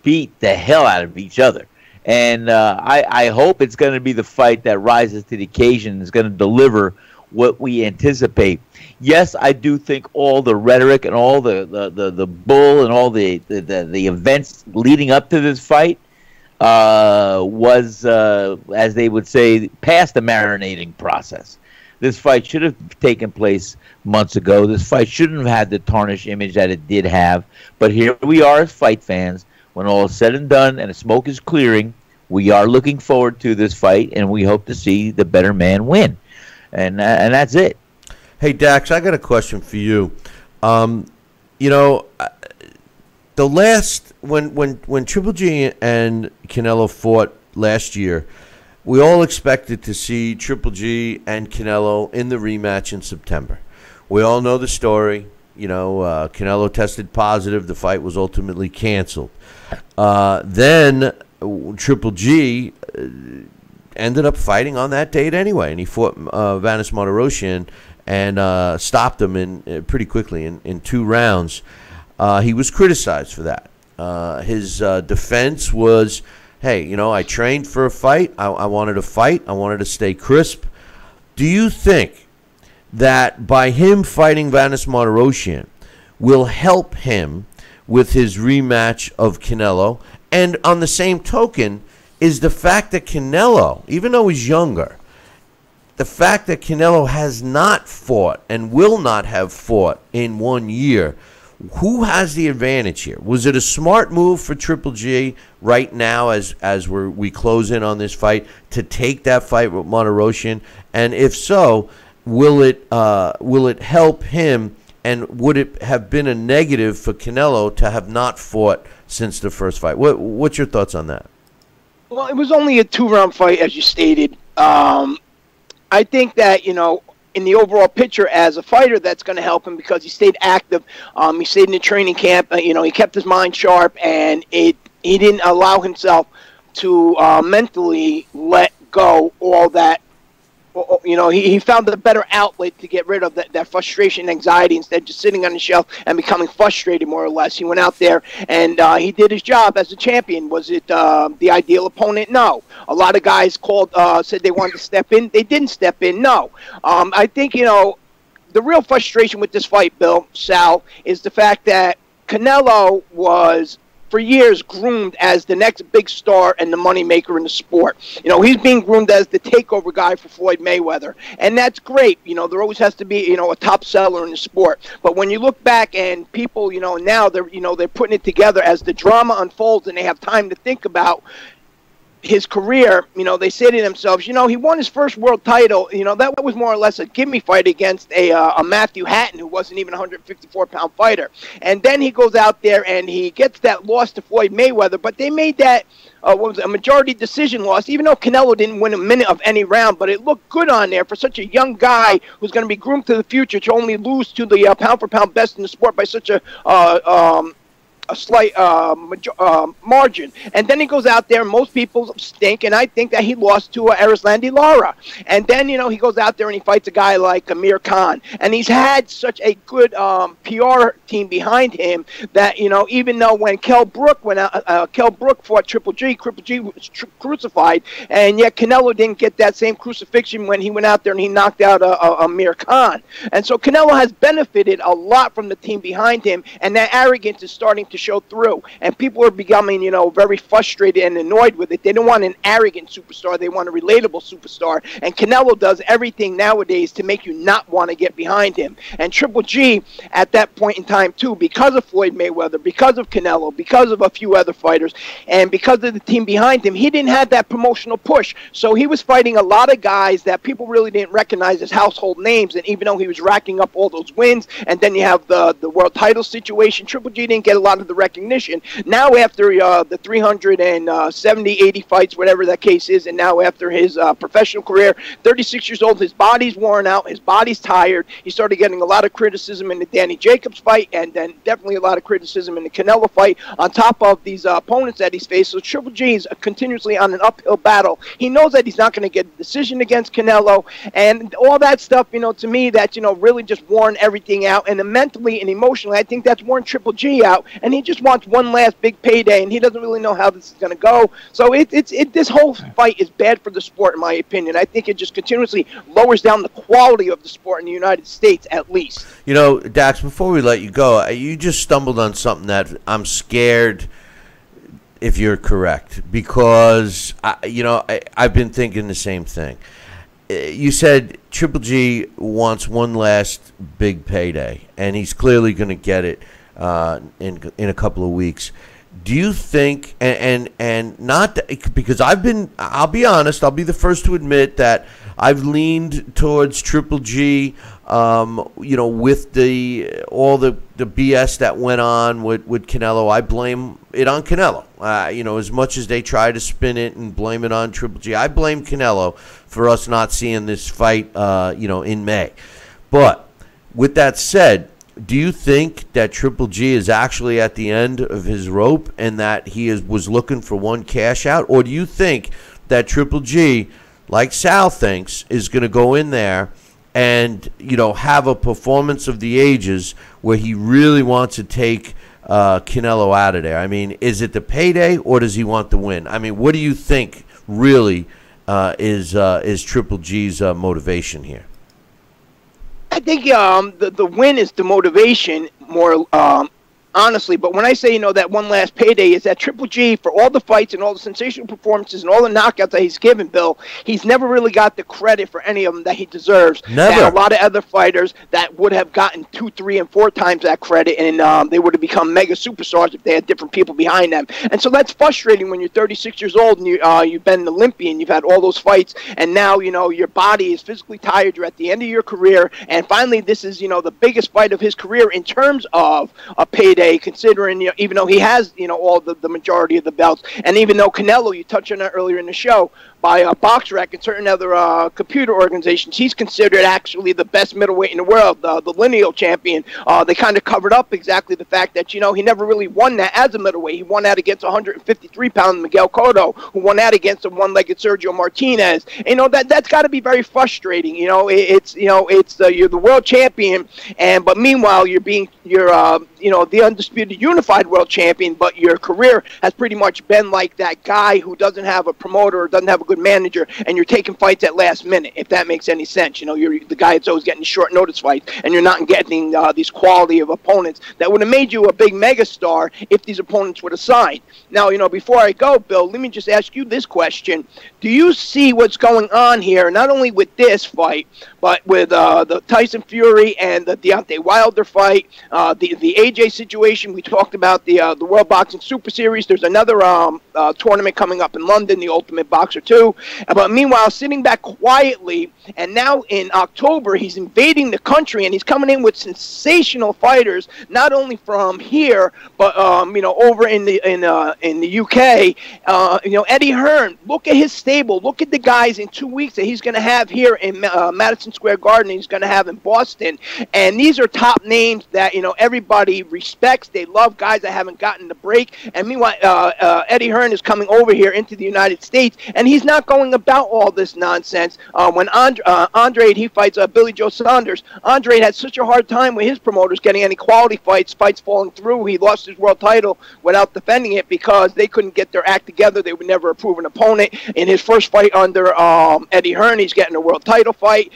beat the hell out of each other. And I hope it's going to be the fight that rises to the occasion and is going to deliver what we anticipate. Yes, I do think all the rhetoric and all the bull and all the events leading up to this fight was, as they would say, past the marinating process. This fight should have taken place months ago. This fight shouldn't have had the tarnished image that it did have. But here we are as fight fans. When all is said and done and the smoke is clearing, we are looking forward to this fight, and we hope to see the better man win. And that's it. Hey, Dax, I got a question for you. You know, the last when Triple G and Canelo fought last year, we all expected to see Triple G and Canelo in the rematch in September. We all know the story. You know, Canelo tested positive. The fight was ultimately canceled. Then Triple G ended up fighting on that date anyway, and he fought Vanes Martirosyan and stopped him in pretty quickly in 2 rounds. He was criticized for that. His defense was, hey, you know, I trained for a fight. I wanted to fight. I wanted to stay crisp. Do you think that by him fighting Vanes Martirosyan will help him with his rematch of Canelo? And on the same token, is the fact that Canelo, even though he's younger, the fact that Canelo has not fought and will not have fought in 1 year, who has the advantage here? Was it a smart move for Triple G right now as we close in on this fight to take that fight with Martirosyan? And if so, will it help him, and would it have been a negative for Canelo to have not fought since the first fight? What's your thoughts on that? Well, it was only a 2-round fight, as you stated. I think that, you know, in the overall picture as a fighter, that's going to help him because he stayed active. He stayed in the training camp. You know, he kept his mind sharp, and he didn't allow himself to mentally let go all that. You know, he found a better outlet to get rid of that frustration and anxiety instead of just sitting on the shelf and becoming frustrated, more or less. He went out there and he did his job as a champion. Was it the ideal opponent? No. A lot of guys said they wanted to step in. They didn't step in. No. I think, you know, the real frustration with this fight, Sal, is the fact that Canelo was for years groomed as the next big star and the moneymaker in the sport. You know, he's being groomed as the takeover guy for Floyd Mayweather. And that's great. You know, there always has to be, you know, a top seller in the sport. But when you look back and people, you know, now they're putting it together as the drama unfolds and they have time to think about his career, you know, they say to themselves, you know, he won his first world title. You know, that was more or less a gimme fight against a Matthew Hatton, who wasn't even a 154-pound fighter. And then he goes out there and he gets that loss to Floyd Mayweather. But they made that a majority decision loss, even though Canelo didn't win a minute of any round. But it looked good on there for such a young guy who's going to be groomed to the future to only lose to the pound-for-pound best in the sport by such a slight margin. And then he goes out there, and most people stink, and I think that he lost to Erislandy Lara. And then, you know, he goes out there and he fights a guy like Amir Khan. And he's had such a good PR team behind him that, you know, even though when Kell Brook fought Triple G was crucified, and yet Canelo didn't get that same crucifixion when he went out there and he knocked out Amir Khan. And so Canelo has benefited a lot from the team behind him, and that arrogance is starting to show through, and people are becoming, you know, very frustrated and annoyed with it. They don't want an arrogant superstar, they want a relatable superstar, and Canelo does everything nowadays to make you not want to get behind him. And Triple G at that point in time too, because of Floyd Mayweather, because of Canelo, because of a few other fighters, and because of the team behind him, he didn't have that promotional push. So he was fighting a lot of guys that people really didn't recognize as household names, and even though he was racking up all those wins, and then you have the world title situation, Triple G didn't get a lot of the recognition. Now after the 370, 80 fights, whatever that case is, and now after his professional career, 36 years old, his body's worn out, his body's tired. He started getting a lot of criticism in the Danny Jacobs fight, and then definitely a lot of criticism in the Canelo fight, on top of these opponents that he's faced. So Triple G is continuously on an uphill battle. He knows that he's not going to get a decision against Canelo, and all that stuff, you know, to me, that, you know, really just worn everything out. And then mentally and emotionally, I think that's worn Triple G out, and he just wants one last big payday, and he doesn't really know how this is going to go. So this whole fight is bad for the sport, in my opinion. I think it just continuously lowers down the quality of the sport in the United States, at least. You know, Dax, before we let you go, you just stumbled on something that I'm scared if you're correct, because, you know, I've been thinking the same thing. you said Triple G wants one last big payday, and he's clearly going to get it in a couple of weeks. Do you think, and not that, because I'll be honest, I'll be the first to admit that I've leaned towards Triple G, with all the BS that went on with Canelo. I blame it on Canelo. As much as they try to spin it and blame it on Triple G, I blame Canelo for us not seeing this fight, in May. But with that said, do you think that Triple G is actually at the end of his rope and that he was looking for one cash out? Or do you think that Triple G, like Sal thinks, is going to go in there and, have a performance of the ages where he really wants to take Canelo out of there? I mean, is it the payday or does he want the win? I mean, what do you think really is Triple G's motivation here? I think the win is the motivation more, honestly. But when I say, that one last payday, is that Triple G, for all the fights and all the sensational performances and all the knockouts that he's given, Bill, he's never really got the credit for any of them that he deserves. Never. There are a lot of other fighters that would have gotten 2, 3, and 4 times that credit, and they would have become mega superstars if they had different people behind them. And so that's frustrating when you're 36 years old and you've been an Olympian, you've had all those fights, and now, your body is physically tired, you're at the end of your career, and finally this is, the biggest fight of his career in terms of a payday, considering, even though he has, all the majority of the belts, and even though Canelo, you touched on that earlier in the show, by BoxRec and certain other computer organizations, he's considered actually the best middleweight in the world, the lineal champion. They kind of covered up exactly the fact that, he never really won that as a middleweight. He won that against 153-pound Miguel Cotto, who won that against a one-legged Sergio Martinez. That's got to be very frustrating. You're the world champion, but meanwhile you're the undisputed unified world champion, but your career has pretty much been like that guy who doesn't have a promoter or doesn't have a good manager, and you're taking fights at last minute, if that makes any sense. You're the guy that's always getting short notice fights, and you're not getting these quality of opponents that would have made you a big megastar if these opponents would have signed. Now, before I go, Bill, let me just ask you this question. Do you see what's going on here, not only with this fight, but with the Tyson Fury and the Deontay Wilder fight, the AJ situation? We talked about the World Boxing Super Series. There's another tournament coming up in London, the Ultimate Boxer 2. But meanwhile, sitting back quietly, and now in October, he's invading the country, and he's coming in with sensational fighters, not only from here, but over in the UK. Eddie Hearn. Look at his stable. Look at the guys in 2 weeks that he's going to have here in Madison Square Garden. He's going to have in Boston, and these are top names that everybody respects. They love guys that haven't gotten the break. And meanwhile, Eddie Hearn is coming over here into the United States, and he's not going about all this nonsense. When Andre he fights Billy Joe Saunders, Andre had such a hard time with his promoters getting any quality fights falling through. He lost his world title without defending it because they couldn't get their act together. They would never approve an opponent. In his first fight under Eddie Hearn, he's getting a world title fight.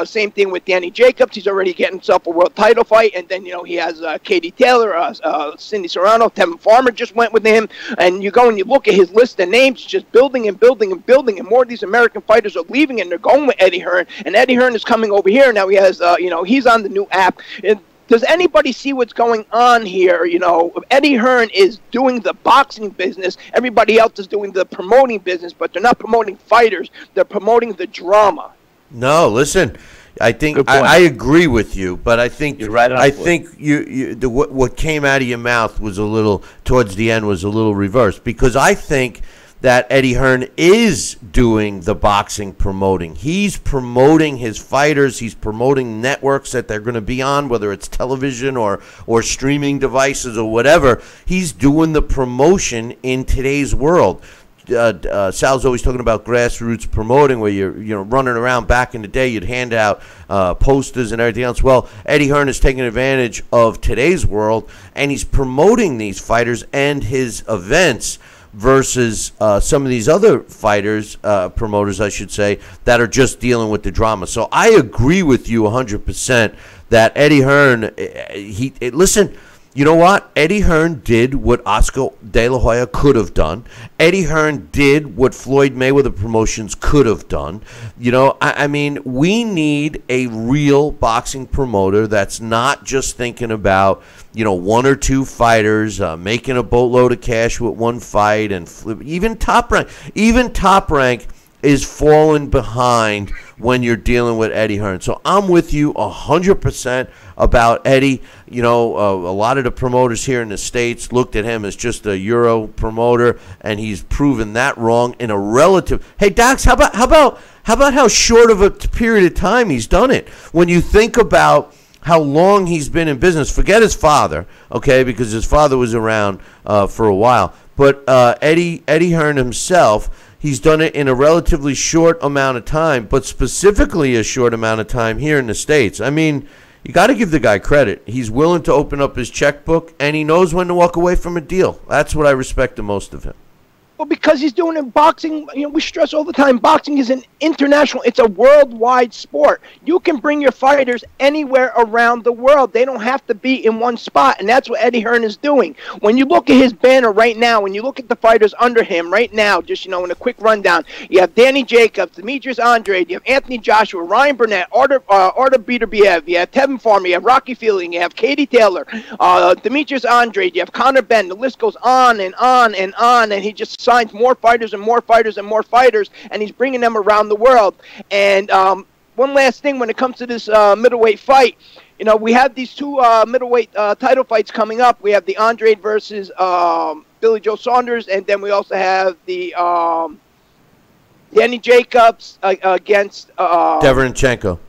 Same thing with Danny Jacobs. He's already getting himself a world title fight. And then, he has Katie Taylor, Cindy Serrano, Tevin Farmer just went with him. And you go and you look at his list of names, just building and building and building. And more of these American fighters are leaving and they're going with Eddie Hearn. And Eddie Hearn is coming over here. Now he has, he's on the new app. Does anybody see what's going on here? Eddie Hearn is doing the boxing business. Everybody else is doing the promoting business, but they're not promoting fighters. They're promoting the drama. No, listen, I think I agree with you, but I think you're right on. I think what came out of your mouth was a little towards the end was a little reversed, because I think that Eddie Hearn is doing the boxing promoting. He's promoting his fighters. He's promoting networks that they're going to be on, whether it's television or streaming devices or whatever. He's doing the promotion in today's world. Sal's always talking about grassroots promoting, where you're running around. Back in the day, you'd hand out posters and everything else. Well, Eddie Hearn is taking advantage of today's world, and he's promoting these fighters and his events versus some of these other fighters, promoters, I should say, that are just dealing with the drama. So I agree with you 100% that Eddie Hearn, listen, you know what? Eddie Hearn did what Oscar De La Hoya could have done. Eddie Hearn did what Floyd Mayweather Promotions could have done. You know, I mean, we need a real boxing promoter that's not just thinking about, you know, one or two fighters making a boatload of cash with one fight and flip. Even Top Rank is falling behind when you're dealing with Eddie Hearn. So I'm with you 100% about Eddie. You know, a lot of the promoters here in the States looked at him as just a Euro promoter, and he's proven that wrong in a relative. Hey, Dax, how about how short of a period of time he's done it? When you think about how long he's been in business, forget his father, okay, because his father was around for a while. But Eddie Hearn himself, he's done it in a relatively short amount of time, but specifically a short amount of time here in the States. I mean, you got to give the guy credit. He's willing to open up his checkbook, and he knows when to walk away from a deal. That's what I respect the most of him. Well, because he's doing it boxing, you know, we stress all the time, boxing is an international, it's a worldwide sport. You can bring your fighters anywhere around the world. They don't have to be in one spot, and that's what Eddie Hearn is doing. When you look at his banner right now, when you look at the fighters under him right now, just, you know, in a quick rundown, you have Danny Jacobs, Demetrius Andrade, you have Anthony Joshua, Ryan Burnett, Artur Beterbiev, you have Tevin Farmer, you have Rocky Fielding, you have Katie Taylor, Demetrius Andrade, you have Conor Benn. The list goes on and on and on, and he just signs more fighters and more fighters and more fighters, and he's bringing them around the world. And one last thing when it comes to this middleweight fight, you know, we have these two middleweight title fights coming up. We have the Andrade versus Billy Joe Saunders, and then we also have the Danny Jacobs against Derevyanchenko.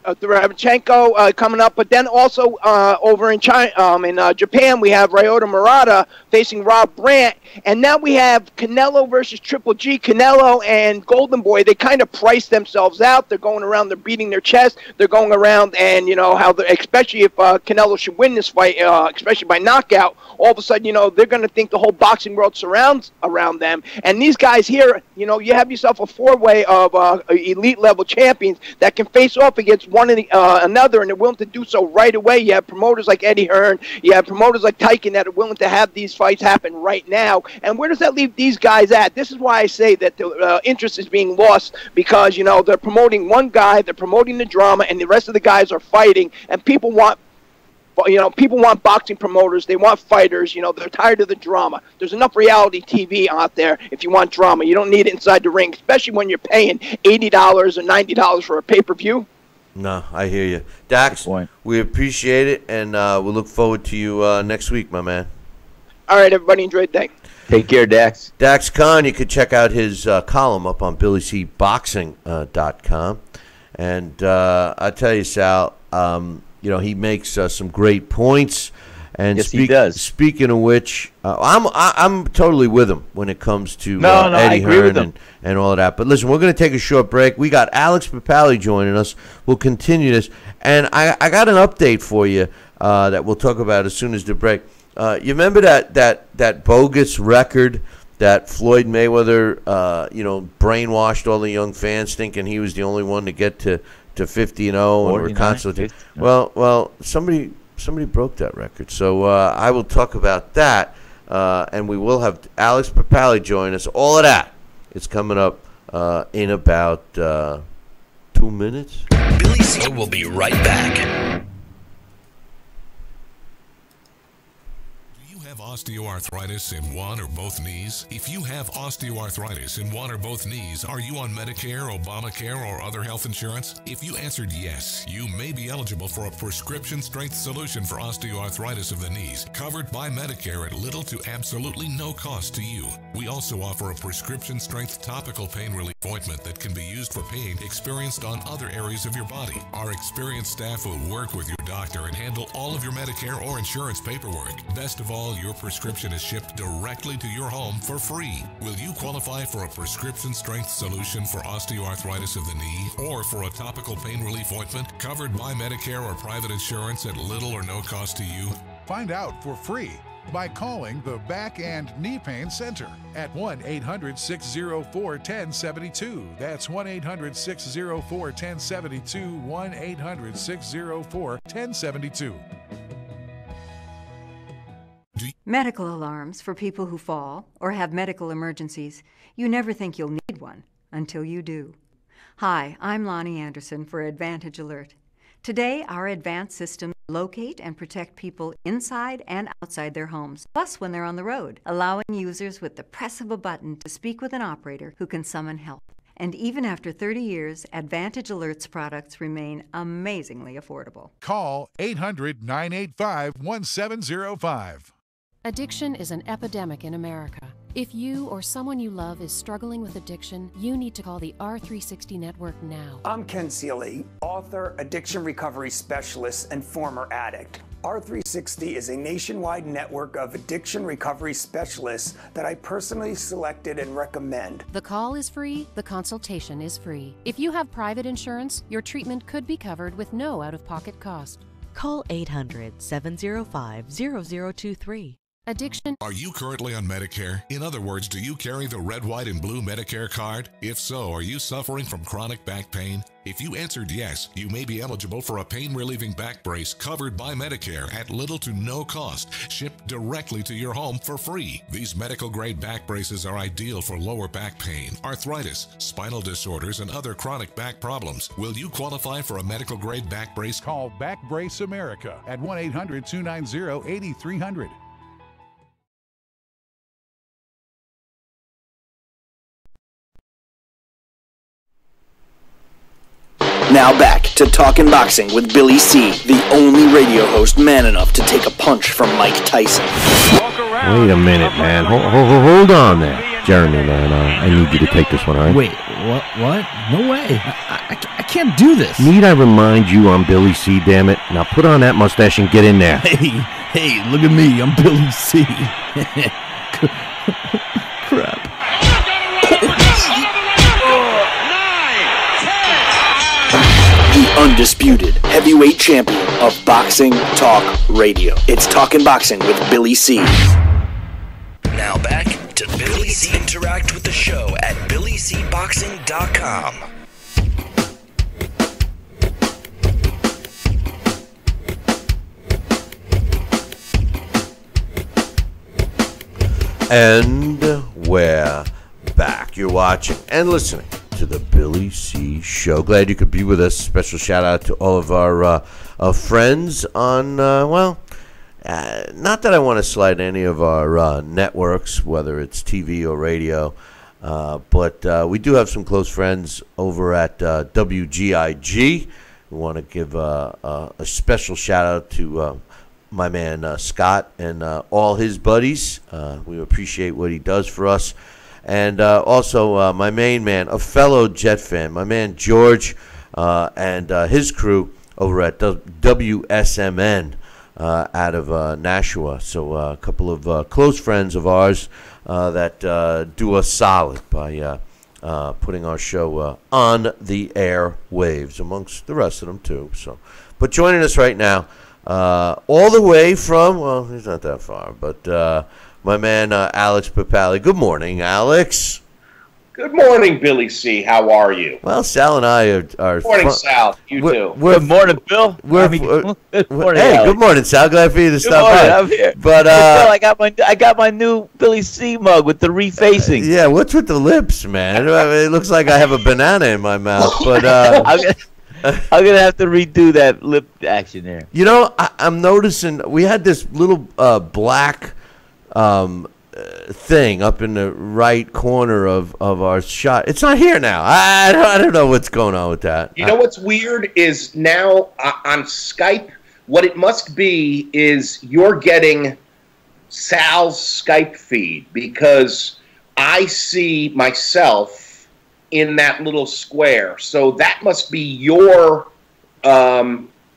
Derevyanchenko coming up, but then also over in China, in Japan, we have Ryota Murata facing Rob Brandt, and now we have Canelo versus Triple G. Canelo and Golden Boy, they kind of price themselves out. They're going around, they're beating their chest, they're going around, and you know how, especially if Canelo should win this fight, especially by knockout, all of a sudden, you know, they're going to think the whole boxing world surrounds around them. And these guys here, you know, you have yourself a four-way of elite level champions that can face off against one another, and they're willing to do so right away. You have promoters like Eddie Hearn, you have promoters like Tyken that are willing to have these fights happen right now. And where does that leave these guys at? This is why I say that the interest is being lost, because, you know, they're promoting one guy, they're promoting the drama, and the rest of the guys are fighting, and people want, you know, people want boxing promoters. They want fighters. You know, they're tired of the drama. There's enough reality TV out there if you want drama. You don't need it inside the ring, especially when you're paying $80 or $90 for a pay-per-view. No, I hear you. Dax, we appreciate it, and we'll look forward to you next week, my man. All right, everybody, enjoy the day. Take care, Dax. Dax Khan, you can check out his column up on BillyCBoxing.com. And I tell you, Sal, you know, he makes some great points. And yes, he does. Speaking of which, I'm totally with him when it comes to I Eddie agree with Hearn and all of that. But listen, we're going to take a short break. We got Alex Papali joining us. We'll continue this. And I got an update for you that we'll talk about as soon as the break. You remember that bogus record that Floyd Mayweather, you know, brainwashed all the young fans thinking he was the only one to get to 50-0 and we're constantly. Well, somebody broke that record. So I will talk about that, and we will have Alex Papali join us. All of that, it's coming up in about 2 minutes. Billy C will be right back. Osteoarthritis in one or both knees? If you have osteoarthritis in one or both knees, are you on Medicare, Obamacare, or other health insurance? If you answered yes, you may be eligible for a prescription strength solution for osteoarthritis of the knees, covered by Medicare at little to absolutely no cost to you. We also offer a prescription strength topical pain relief ointment that can be used for pain experienced on other areas of your body. Our experienced staff will work with your doctor and handle all of your Medicare or insurance paperwork. Best of all, your prescription is shipped directly to your home for free. Will you qualify for a prescription strength solution for osteoarthritis of the knee, or for a topical pain relief ointment covered by Medicare or private insurance at little or no cost to you? Find out for free by calling the Back and Knee Pain Center at 1-800-604-1072. That's 1-800-604-1072, 1-800-604-1072. Medical alarms for people who fall or have medical emergencies. You never think you'll need one until you do. Hi, I'm Lonnie Anderson for Advantage Alert. Today, our advanced systems locate and protect people inside and outside their homes, plus when they're on the road, allowing users with the press of a button to speak with an operator who can summon help. And even after 30 years, Advantage Alert's products remain amazingly affordable. Call 800-985-1705. Addiction is an epidemic in America. If you or someone you love is struggling with addiction, you need to call the R360 Network now. I'm Ken Seeley, author, addiction recovery specialist, and former addict. R360 is a nationwide network of addiction recovery specialists that I personally selected and recommend. The call is free, the consultation is free. If you have private insurance, your treatment could be covered with no out-of-pocket cost. Call 800-705-0023. Addiction. Are you currently on Medicare? In other words, do you carry the red, white, and blue Medicare card? If so, are you suffering from chronic back pain? If you answered yes, you may be eligible for a pain-relieving back brace covered by Medicare at little to no cost, shipped directly to your home for free. These medical-grade back braces are ideal for lower back pain, arthritis, spinal disorders, and other chronic back problems. Will you qualify for a medical-grade back brace? Call Back Brace America at 1-800-290-8300. Now back to Talkin' Boxing with Billy C., the only radio host man enough to take a punch from Mike Tyson. Wait a minute, man. Hold on there. Jeremy, man, I need you to take this one, all right? Wait, what? No way. I can't do this. Need I remind you I'm Billy C., damn it? Now put on that mustache and get in there. Hey, look at me. I'm Billy C. Crap. The undisputed heavyweight champion of Boxing Talk Radio. It's Talkin' Boxing with Billy C. Now back to Billy C. Interact with the show at BillyCBoxing.com. And we're back. You're watching and listening to the Billy C. Show. Glad you could be with us. Special shout out to all of our friends on, not that I want to slide any of our networks, whether it's TV or radio, but we do have some close friends over at WGIG. We want to give a special shout out to my man Scott and all his buddies. We appreciate what he does for us. And also my main man, a fellow Jet fan, my man George and his crew over at WSMN out of Nashua. So a couple of close friends of ours that do us solid by putting our show on the air waves, amongst the rest of them too. So, but joining us right now, all the way from, well, he's not that far, but my man Alex Papali. Good morning, Alex. Good morning, Billy C. How are you? Well, Sal and I are good morning, Sal. You too. Good morning, Bill. Good morning, hey, Alex. good morning, Sal. Glad for you to stop morning, by. I'm here. But Bill, I got my new Billy C. mug with the refacing. Yeah, what's with the lips, man? It looks like I have a banana in my mouth. But I'm gonna have to redo that lip action there. You know, I'm noticing we had this little black thing up in the right corner of our shot. It's not here now. I don't know what's going on with that. You know what's weird is now on Skype, what it must be is you're getting Sal's Skype feed, because I see myself in that little square. So that must be your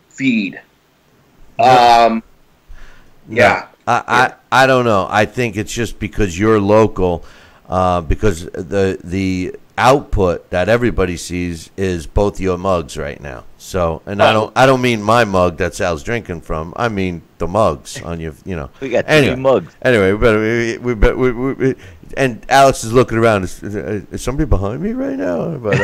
feed. Yeah. I don't know. I think it's just because you're local, because the output that everybody sees is both your mugs right now. So, and I don't mean my mug that Sal's drinking from. I mean the mugs on your, We got two mugs. Anyway, and Alex is looking around. Is somebody behind me right now? But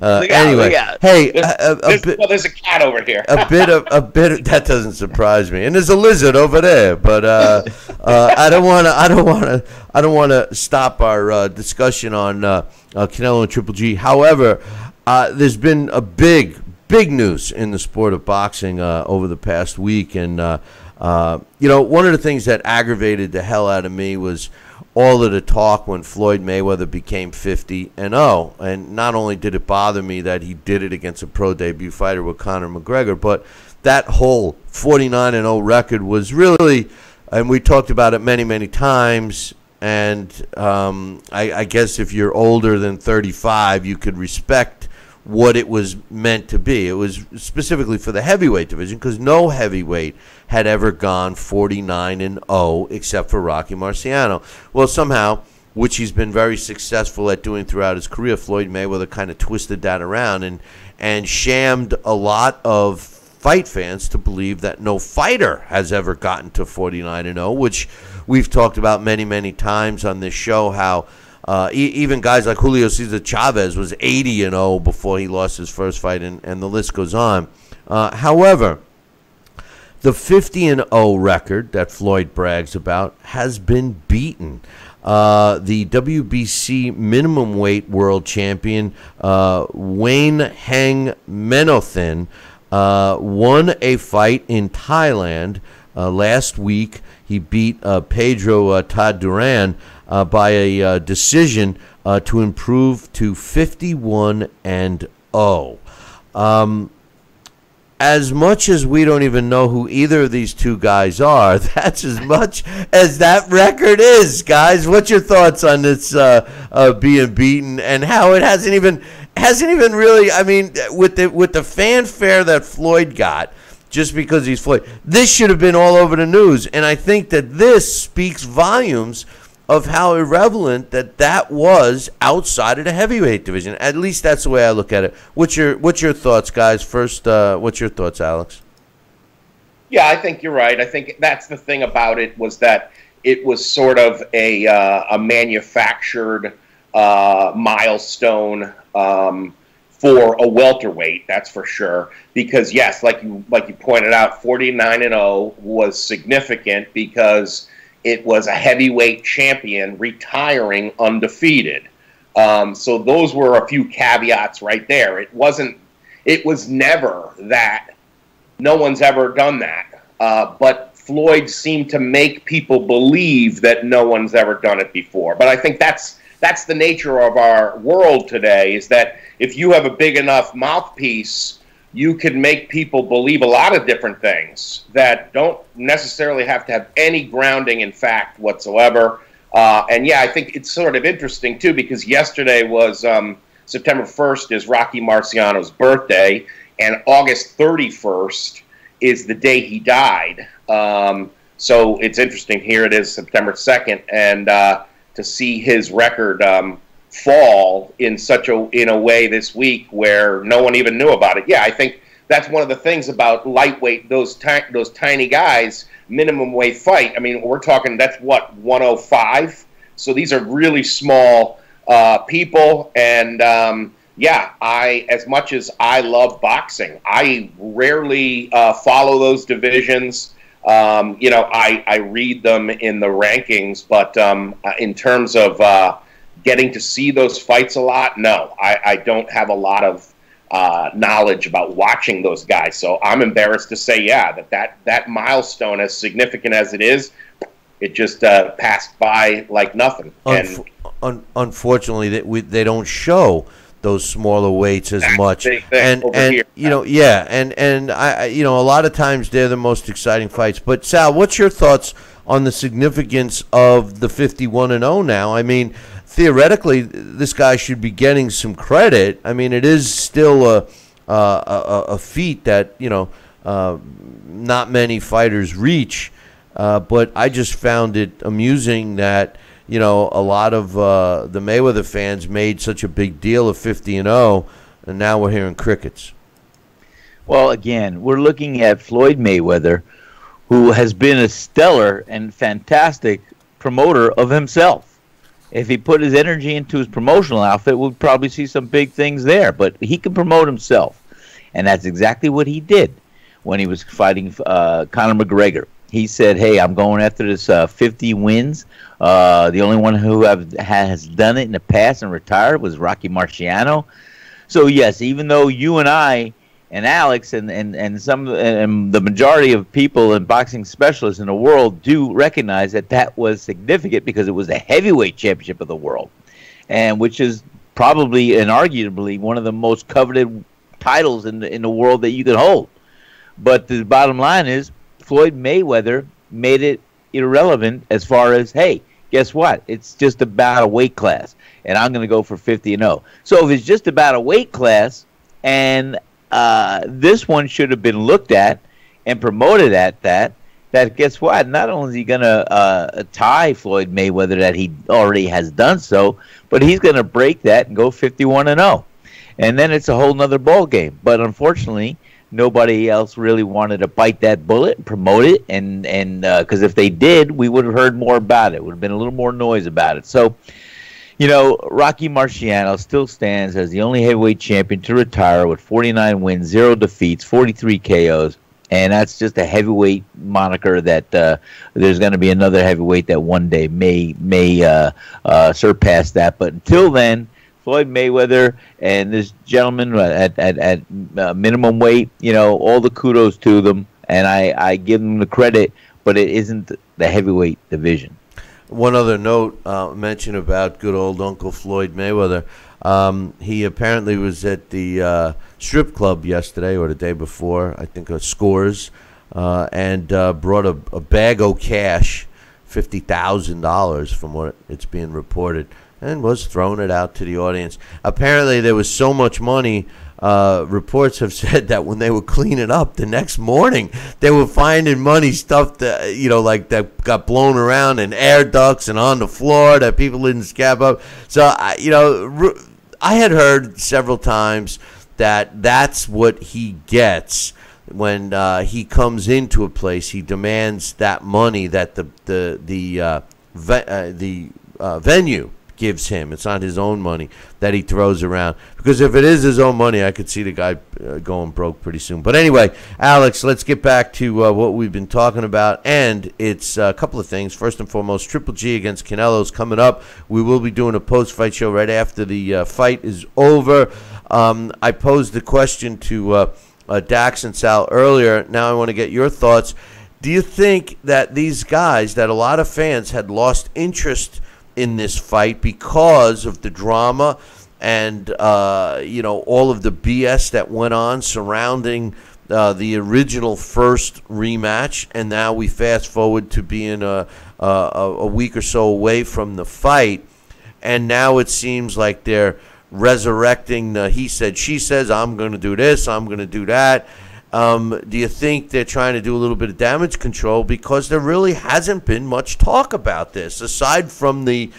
anyway, hey, there's a cat over here. a bit of that doesn't surprise me. And there's a lizard over there. But I don't want to stop our discussion on Canelo and Triple G. However, there's been a big news in the sport of boxing over the past week, and one of the things that aggravated the hell out of me was all of the talk when Floyd Mayweather became 50-0, and not only did it bother me that he did it against a pro debut fighter with Conor McGregor, but that whole 49-0 record was really, and we talked about it many times. And I guess if you're older than 35, you could respect what it was meant to be. It was specifically for the heavyweight division because no heavyweight had ever gone 49-0 except for Rocky Marciano. Well, somehow, which he's been very successful at doing throughout his career, Floyd Mayweather kind of twisted that around and shammed a lot of fight fans to believe that no fighter has ever gotten to 49-0, which we've talked about many times on this show, how even guys like Julio Cesar Chavez was 80-0 before he lost his first fight, and the list goes on. However, the 50-0 record that Floyd brags about has been beaten. The WBC minimum weight world champion, Wayne Hang Menothin, won a fight in Thailand last week. He beat Pedro Taduran by a decision to improve to 51-0. As much as we don't even know who either of these two guys are, that's as much as that record is, guys. What's your thoughts on this being beaten and how it hasn't even really? I mean, with the fanfare that Floyd got, just because he's Floyd, this should have been all over the news. And I think that this speaks volumes of how irrelevant that was outside of the heavyweight division. At least that's the way I look at it. What's your thoughts, guys? First, what's your thoughts, Alex? Yeah, I think you're right. I think that's the thing about it, was that it was sort of a manufactured milestone for a welterweight, that's for sure. Because yes, like you pointed out, 49-0 was significant because it was a heavyweight champion retiring undefeated. So those were a few caveats right there. It was never that. No one's ever done that. But Floyd seemed to make people believe that no one's ever done it before. But I think that's the nature of our world today, is that if you have a big enough mouthpiece, you can make people believe a lot of different things that don't necessarily have to have any grounding in fact whatsoever. And yeah, I think it's sort of interesting too, because yesterday was September 1st is Rocky Marciano's birthday, and August 31st is the day he died. So it's interesting. Here it is, September 2nd, and to see his record fall in a way this week where no one even knew about it. Yeah, I think that's one of the things about lightweight, those tiny guys, minimum weight fight. I mean, we're talking, that's what, 105? So these are really small people, and yeah, as much as I love boxing, I rarely follow those divisions. I read them in the rankings, but in terms of getting to see those fights a lot, no, I don't have a lot of knowledge about watching those guys. So I'm embarrassed to say, yeah, that milestone, as significant as it is, it just passed by like nothing. Unfortunately, they don't show those smaller weights as much, and I a lot of times they're the most exciting fights. But Sal, what's your thoughts on the significance of the 51-0 now? I mean, theoretically, this guy should be getting some credit. I mean, it is still a feat that not many fighters reach. But I just found it amusing that a lot of the Mayweather fans made such a big deal of 50-0, and now we're hearing crickets. Well, again, we're looking at Floyd Mayweather, who has been a stellar and fantastic promoter of himself. If he put his energy into his promotional outfit, we'd probably see some big things there. But he can promote himself, and that's exactly what he did when he was fighting Conor McGregor. He said, "Hey, I'm going after this 50 wins. The only one who has done it in the past and retired was Rocky Marciano." So yes, even though you and I and Alex and the majority of people and boxing specialists in the world do recognize that that was significant because it was the heavyweight championship of the world, and which is probably and arguably one of the most coveted titles in the world that you could hold. But the bottom line is, Floyd Mayweather made it irrelevant as far as, hey, guess what? It's just about a weight class, and I'm going to go for 50-0. So if it's just about a weight class, and this one should have been looked at and promoted at that guess what? Not only is he going to tie Floyd Mayweather, that he already has done so, but he's going to break that and go 51-0. And then it's a whole nother ball game. But unfortunately, nobody else really wanted to bite that bullet and promote it, and because if they did, we would have heard more about it. Would have been a little more noise about it. So, you know, Rocky Marciano still stands as the only heavyweight champion to retire with 49 wins, 0 defeats, 43 KOs, and that's just a heavyweight moniker that there's going to be another heavyweight that one day may surpass that. But until then, Floyd Mayweather and this gentleman at minimum weight, you know, all the kudos to them, and I give them the credit, but it isn't the heavyweight division. One other note, mention about good old Uncle Floyd Mayweather. He apparently was at the strip club yesterday or the day before, I think, Scores, and brought a bag of cash, $50,000 from what it's being reported, and was throwing it out to the audience. Apparently, there was so much money. Reports have said that when they were cleaning up the next morning, they were finding money stuffed, like that got blown around in air ducts and on the floor that people didn't scab up. So, I had heard several times that that's what he gets when he comes into a place. He demands that money that the venue gives him. It's not his own money that he throws around, because if it is his own money, I could see the guy going broke pretty soon. But anyway, Alex, let's get back to what we've been talking about, and it's a couple of things. First and foremost, Triple G against Canelo is coming up. We will be doing a post-fight show right after the fight is over. I posed the question to Dax and Sal earlier. Now I want to get your thoughts. Do you think that these guys, that a lot of fans had lost interest in this fight because of the drama and all of the BS that went on surrounding the original first rematch, and now we fast forward to being a week or so away from the fight, and now it seems like they're resurrecting the he said, she says, I'm going to do this, I'm going to do that. Do you think they're trying to do a little bit of damage control, because there really hasn't been much talk about this aside from the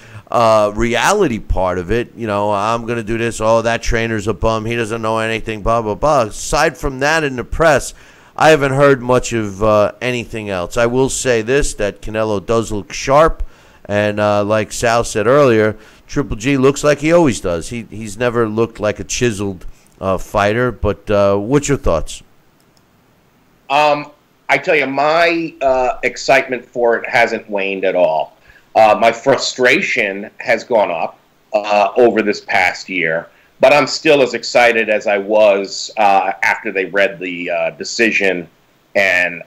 reality part of it? I'm going to do this. Oh, that trainer's a bum. He doesn't know anything, blah, blah, blah. Aside from that in the press, I haven't heard much of anything else. I will say this, that Canelo does look sharp. And like Sal said earlier, Triple G looks like he always does. He's never looked like a chiseled fighter. But what's your thoughts? I tell you, my excitement for it hasn't waned at all. My frustration has gone up over this past year, but I'm still as excited as I was after they read the decision, and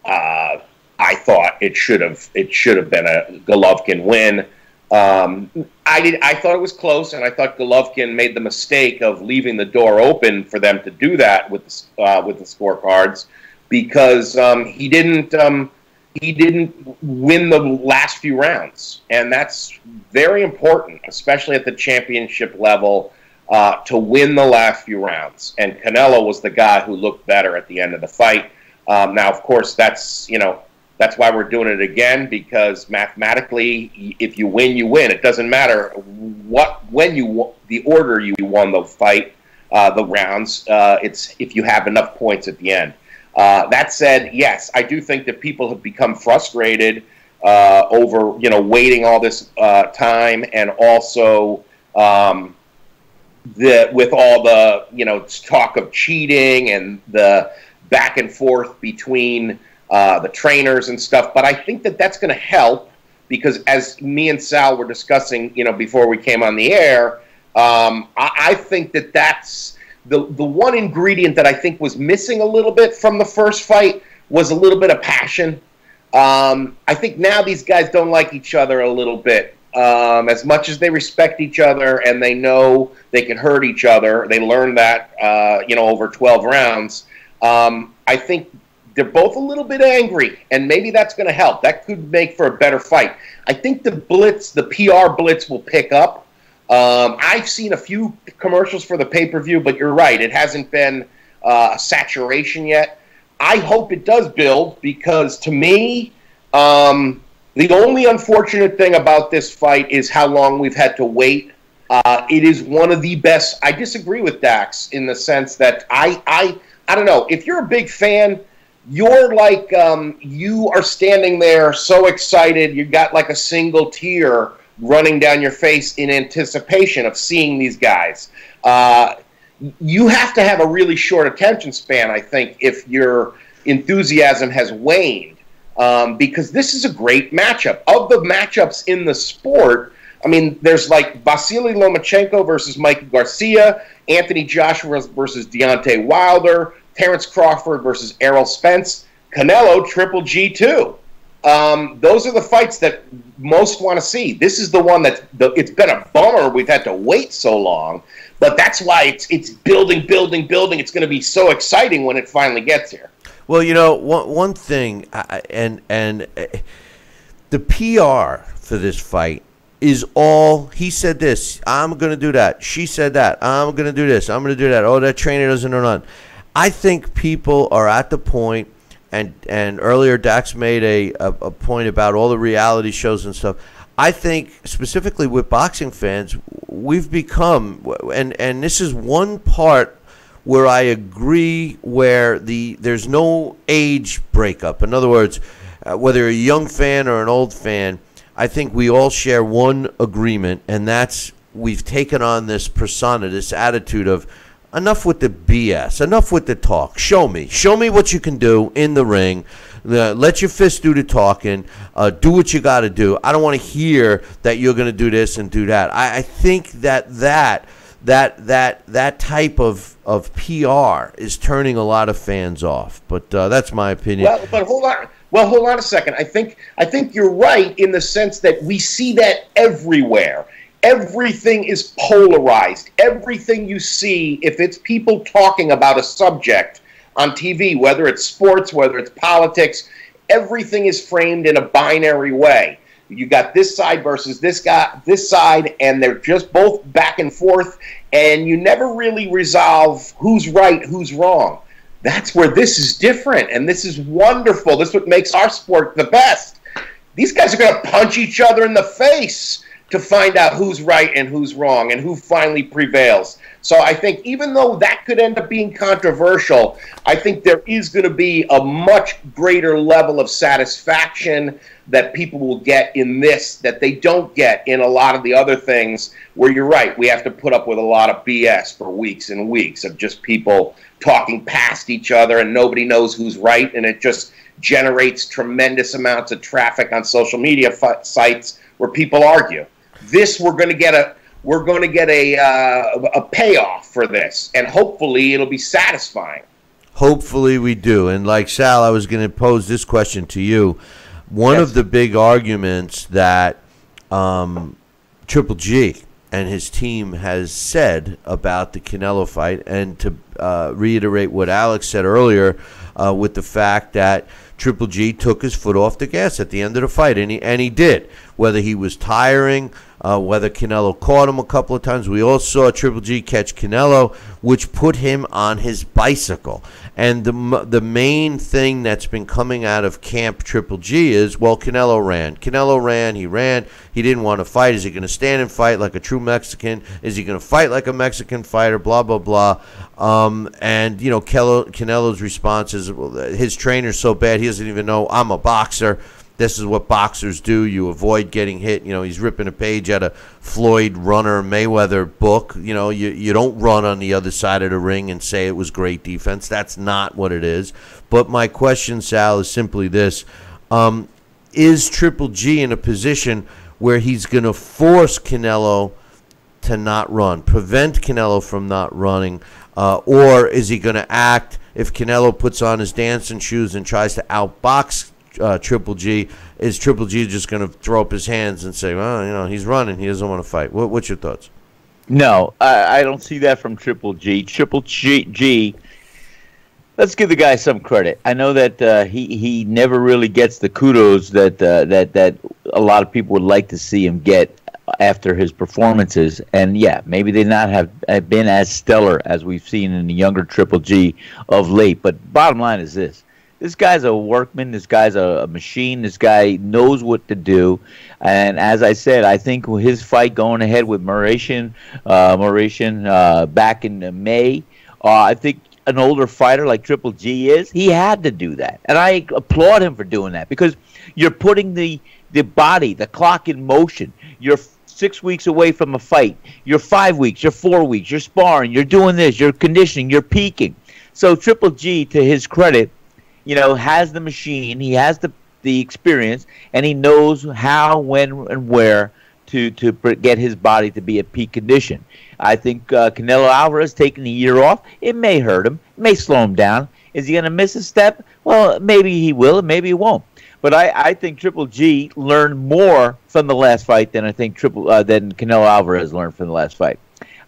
I thought it should have been a Golovkin win. I thought it was close, and I thought Golovkin made the mistake of leaving the door open for them to do that with the scorecards, because he didn't win the last few rounds, and that's very important, especially at the championship level, to win the last few rounds. And Canelo was the guy who looked better at the end of the fight. Now, of course, that's why we're doing it again, because mathematically, if you win, you win. It doesn't matter the order you won the fight. the rounds. It's if you have enough points at the end. That said, yes, I do think that people have become frustrated over waiting all this time, and also with all the talk of cheating and the back and forth between the trainers and stuff. But I think that that's going to help, because as me and Sal were discussing, before we came on the air, I think that that's the one ingredient that I think was missing a little bit from the first fight was a little bit of passion. I think now these guys don't like each other a little bit. As much as they respect each other and they know they can hurt each other, they learned that, over 12 rounds. I think they're both a little bit angry, and maybe that's going to help. That could make for a better fight. I think the PR blitz will pick up. I've seen a few commercials for the pay-per-view, but you're right. It hasn't been saturation yet. I hope it does build, because to me, the only unfortunate thing about this fight is how long we've had to wait. It is one of the best. I disagree with Dax in the sense that I don't know. If you're a big fan, you're like, you are standing there so excited, you got like a single tear running down your face in anticipation of seeing these guys. You have to have a really short attention span, I think, if your enthusiasm has waned, because this is a great matchup. Of the matchups in the sport, I mean, there's like Vasily Lomachenko versus Mikey Garcia, Anthony Joshua versus Deontay Wilder, Terrence Crawford versus Errol Spence, Canelo Triple G2. Those are the fights that most want to see. This is the one it's been a bummer we've had to wait so long, but that's why it's building. It's going to be so exciting when it finally gets here. Well, one thing, and the PR for this fight is all, he said this, I'm going to do that. She said that, I'm going to do this, I'm going to do that. Oh, that trainer doesn't run. I think people are at the point, and earlier Dax made a point about all the reality shows and stuff. I think specifically with boxing fans, we've become, and this is one part where I agree, where there's no age breakup. In other words, whether you're a young fan or an old fan, I think we all share one agreement, and that's we've taken on this persona, this attitude of enough with the BS, enough with the talk. Show me what you can do in the ring. Let your fist do the talking. Do what you got to do. I don't want to hear that you're going to do this and do that. I think that type of PR is turning a lot of fans off. But that's my opinion. Well, but hold on. Well, hold on a second. I think you're right in the sense that we see that everywhere. Everything is polarized. Everything you see, if it's people talking about a subject on TV, whether it's sports, whether it's politics, everything is framed in a binary way. You got this side versus this side, and they're just both back and forth, and you never really resolve who's right, who's wrong. That's where this is different, and this is wonderful. This is what makes our sport the best. These guys are going to punch each other in the face to find out who's right and who's wrong and who finally prevails. So I think even though that could end up being controversial, I think there is going to be a much greater level of satisfaction that people will get in this that they don't get in a lot of the other things where you're right. We have to put up with a lot of BS for weeks and weeks of just people talking past each other and nobody knows who's right, and it just generates tremendous amounts of traffic on social media sites where people argue. This we're going to get a payoff for this, and hopefully it'll be satisfying. Hopefully we do. And like Sal, I was going to pose this question to you. One of the big arguments that Triple G and his team has said about the Canelo fight, and to reiterate what Alex said earlier, with the fact that Triple G took his foot off the gas at the end of the fight, and he did. Whether he was tiring, whether Canelo caught him a couple of times. We all saw Triple G catch Canelo, which put him on his bicycle. And the main thing that's been coming out of Camp Triple G is, well, Canelo ran. He didn't want to fight. Is he going to stand and fight like a true Mexican? Is he going to fight like a Mexican fighter? Blah, blah, blah. And, you know, Canelo's response is, well, his trainer's so bad he doesn't even know I'm a boxer. This is what boxers do. You avoid getting hit. You know, he's ripping a page out of Floyd Mayweather book. You know, you don't run on the other side of the ring and say it was great defense. That's not what it is. But my question, Sal, is simply this. Is Triple G in a position where he's going to force Canelo to not run, prevent Canelo from not running, or is he going to act if Canelo puts on his dancing shoes and tries to outbox Triple G? Is Triple G just going to throw up his hands and say, well, you know, he's running, he doesn't want to fight? What's your thoughts? No, I don't see that from Triple G. Triple G, let's give the guy some credit. I know that he never really gets the kudos that a lot of people would like to see him get after his performances. And yeah, maybe they not have been as stellar as we've seen in the younger Triple G of late. But bottom line is this. This guy's a workman. This guy's a machine. This guy knows what to do. And as I said, I think his fight going ahead with Mauritian back in May, I think an older fighter like Triple G he had to do that. And I applaud him for doing that, because you're putting the body, the clock in motion. You're 6 weeks away from a fight. You're 5 weeks. You're 4 weeks. You're sparring. You're doing this. You're conditioning. You're peaking. So Triple G, to his credit, you know, has the machine, he has the experience, and he knows how, when, and where to get his body to be at peak condition. I think Canelo Alvarez taking a year off, it may hurt him, it may slow him down. Is he going to miss a step? Well, maybe he will, and maybe he won't. But I think Triple G learned more from the last fight than I think than Canelo Alvarez learned from the last fight.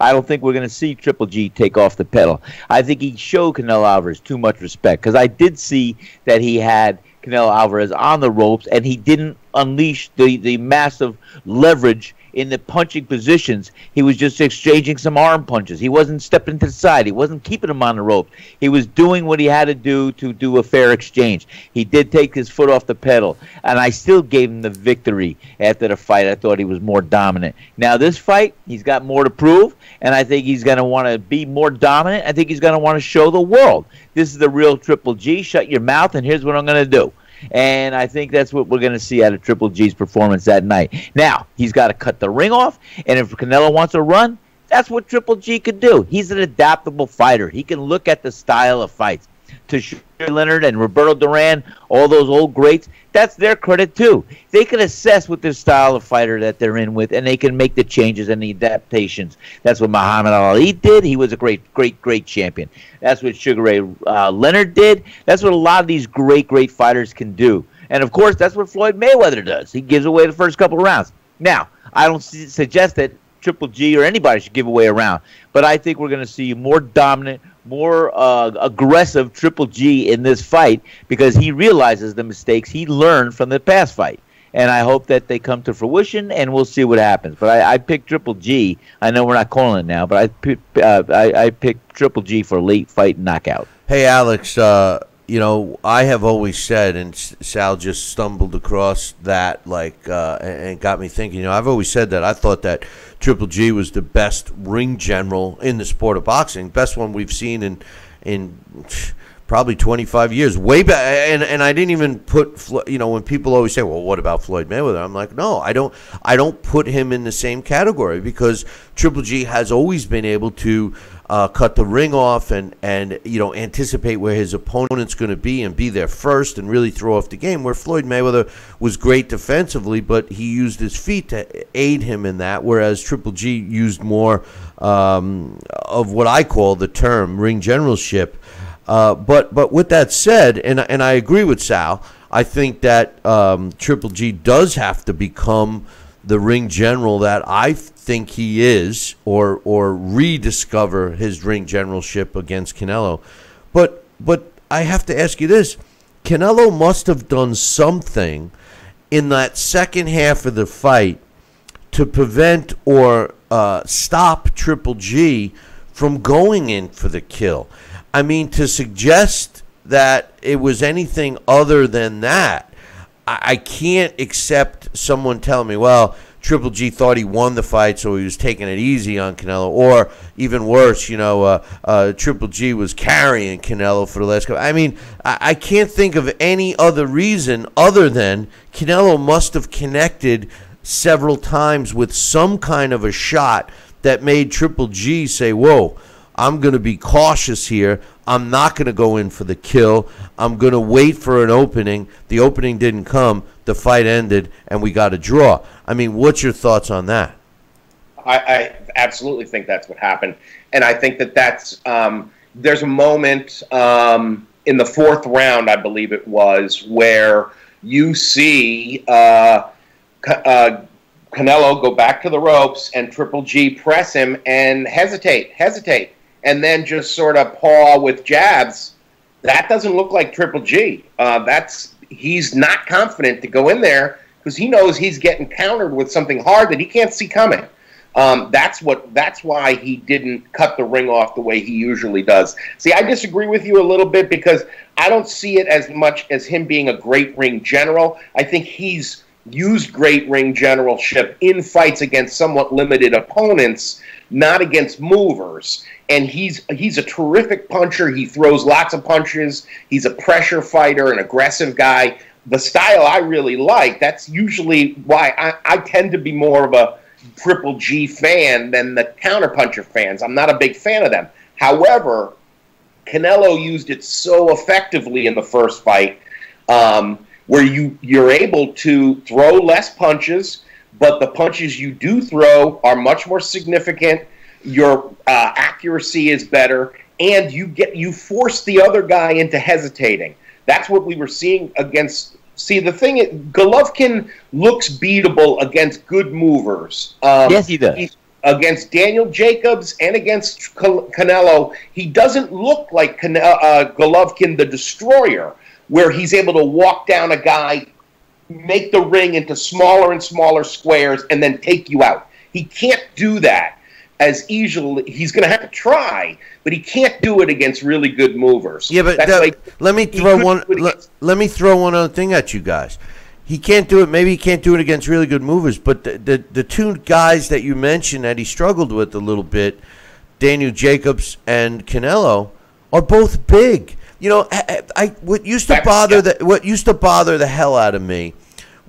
I don't think we're going to see Triple G take off the pedal. I think he showed Canelo Alvarez too much respect, because I did see that he had Canelo Alvarez on the ropes, and he didn't unleash the massive leverage in the punching positions. He was just exchanging some arm punches. He wasn't stepping to the side. He wasn't keeping him on the rope. He was doing what he had to do a fair exchange. He did take his foot off the pedal, and I still gave him the victory after the fight. I thought he was more dominant. Now this fight, he's got more to prove, and I think he's going to want to be more dominant. I think he's going to want to show the world, this is the real Triple G. Shut your mouth, and here's what I'm going to do. And I think that's what we're going to see out of Triple G's performance that night. Now, he's got to cut the ring off, and if Canelo wants to run, that's what Triple G could do. He's an adaptable fighter. He can look at the style of fights. To Leonard and Roberto Duran, all those old greats, that's their credit too. They can assess what their style of fighter that they're in with, and they can make the changes and the adaptations. That's what Muhammad Ali did. He was a great champion. That's what Sugar Ray Leonard did. That's what a lot of these great fighters can do. And of course, that's what Floyd Mayweather does. He gives away the first couple of rounds. Now, I don't suggest that Triple G or anybody should give away a round, but I think we're going to see more dominant, more aggressive Triple G in this fight, because he realizes the mistakes he learned from the past fight. And I hope that they come to fruition, and we'll see what happens. But I picked Triple G. I know we're not calling it now, but I picked Triple G for late fight knockout. Hey, Alex, you know, I have always said, and Sal just stumbled across that, and got me thinking, you know, I've always said that I thought that Triple G was the best ring general in the sport of boxing, best one we've seen in probably 25 years, way back. And I didn't even put, you know, when people always say, well, what about Floyd Mayweather? I'm like, no, I don't put him in the same category, because Triple G has always been able to cut the ring off and you know, anticipate where his opponent's going to be and be there first and really throw off the game, where Floyd Mayweather was great defensively, but he used his feet to aid him in that, whereas Triple G used more of what I call the term ring generalship. But with that said, and I agree with Sal, I think that Triple G does have to become the ring general that I think he is, or rediscover his ring generalship against Canelo. But I have to ask you this. Canelo must have done something in that second half of the fight to prevent or stop Triple G from going in for the kill. I mean, to suggest that it was anything other than that, I can't accept someone telling me, well, Triple G thought he won the fight, so he was taking it easy on Canelo. Or even worse, Triple G was carrying Canelo for the last couple. I mean, I can't think of any other reason other than Canelo must have connected several times with some kind of a shot that made Triple G say, whoa, I'm going to be cautious here. I'm not going to go in for the kill. I'm going to wait for an opening. The opening didn't come. The fight ended, and we got a draw. I mean, what's your thoughts on that? I absolutely think that's what happened. And I think that's there's a moment in the fourth round, I believe it was, where you see Canelo go back to the ropes and Triple G press him and hesitate, and then just sort of paw with jabs. That doesn't look like Triple G. He's not confident to go in there because he knows he's getting countered with something hard that he can't see coming. That's why he didn't cut the ring off the way he usually does. See, I disagree with you a little bit because I don't see it as much as him being a great ring general. I think he's used great ring generalship in fights against somewhat limited opponents, not against movers. And he's a terrific puncher. He throws lots of punches. He's a pressure fighter, an aggressive guy. The style I really like. That's usually why I tend to be more of a Triple G fan than the counterpuncher fans. I'm not a big fan of them. However, Canelo used it so effectively in the first fight, where you're able to throw less punches, but the punches you do throw are much more significant. Your accuracy is better, and you force the other guy into hesitating. That's what we were seeing against. See, the thing is, Golovkin looks beatable against good movers. Yes, he does. Against Daniel Jacobs and against Canelo, he doesn't look like Golovkin the Destroyer, where he's able to walk down a guy, make the ring into smaller and smaller squares, and then take you out. He can't do that as easily. He's going to have to try, but he can't do it against really good movers. Yeah, but let me throw one other thing at you guys. He can't do it. Maybe he can't do it against really good movers, but the two guys that you mentioned that he struggled with a little bit, Daniel Jacobs and Canelo, are both big. You know, what used to bother the hell out of me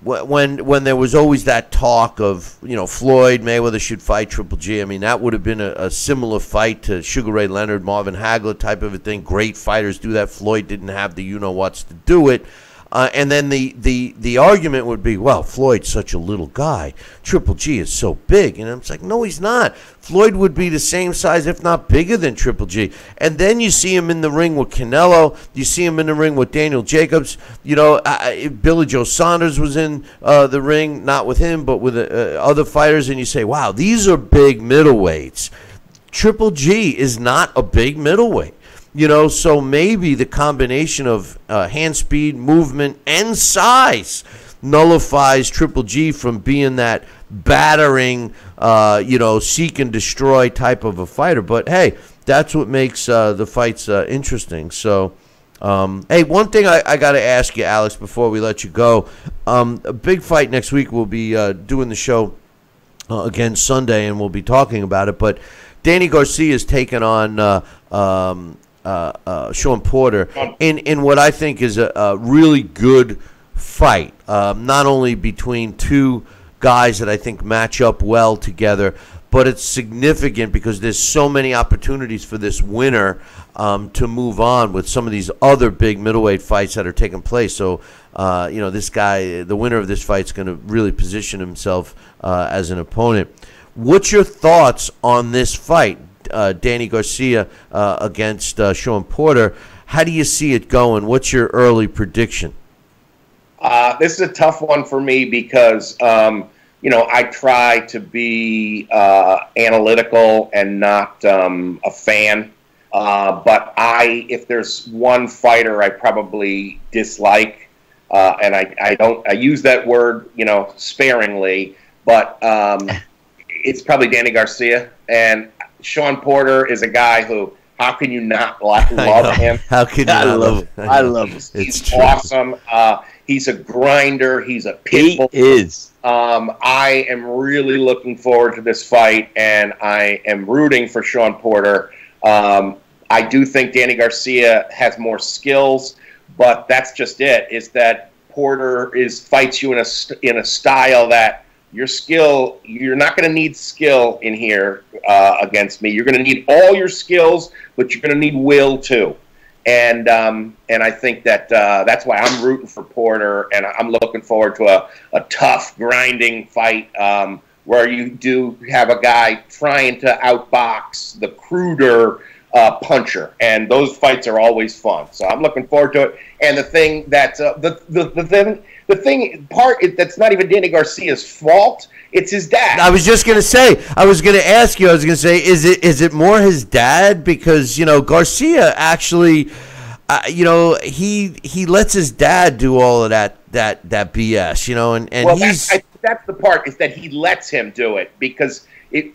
when there was always that talk of, Floyd Mayweather should fight Triple G. I mean, that would have been a similar fight to Sugar Ray Leonard, Marvin Hagler type of a thing. Great fighters do that. Floyd didn't have the you-know-whats to do it. And then the argument would be, well, Floyd's such a little guy. Triple G is so big. And it's like, no, he's not. Floyd would be the same size, if not bigger than Triple G. And then you see him in the ring with Canelo. You see him in the ring with Daniel Jacobs. Billy Joe Saunders was in the ring, not with him, but with other fighters. And you say, wow, these are big middleweights. Triple G is not a big middleweight. So maybe the combination of hand speed, movement, and size nullifies Triple G from being that battering, seek and destroy type of a fighter. But, hey, that's what makes the fights interesting. So, hey, one thing I got to ask you, Alex, before we let you go. A big fight next week. We'll be doing the show again Sunday, and we'll be talking about it. But Danny Garcia is taking on Shawn Porter in what I think is a really good fight, not only between two guys that I think match up well together, but it's significant because there's so many opportunities for this winner to move on with some of these other big middleweight fights that are taking place. So, this guy, the winner of this fight, is going to really position himself as an opponent. What's your thoughts on this fight? Danny Garcia against Shawn Porter. How do you see it going? What's your early prediction? This is a tough one for me because, I try to be analytical and not a fan. But if there's one fighter I probably dislike, and I use that word, sparingly, but it's probably Danny Garcia. And Shawn Porter is a guy who, how can you not love him? How can you not love him? I love him. He's awesome. He's a grinder. He's a pit bull. He is. I am really looking forward to this fight, and I am rooting for Shawn Porter. I do think Danny Garcia has more skills, but that's just it. Is that Porter fights you in a style that your skill, you're not going to need skill in here against me. You're going to need all your skills, but you're going to need will too. And I think that that's why I'm rooting for Porter, and I'm looking forward to a tough, grinding fight where you do have a guy trying to outbox the cruder puncher, and those fights are always fun. So I'm looking forward to it. And the thing that the thing that's not even Danny Garcia's fault. It's his dad. I was just going to say, is it more his dad? Because, Garcia actually, he lets his dad do all of that BS, and well, he's... that's the part, is that he lets him do it. Because if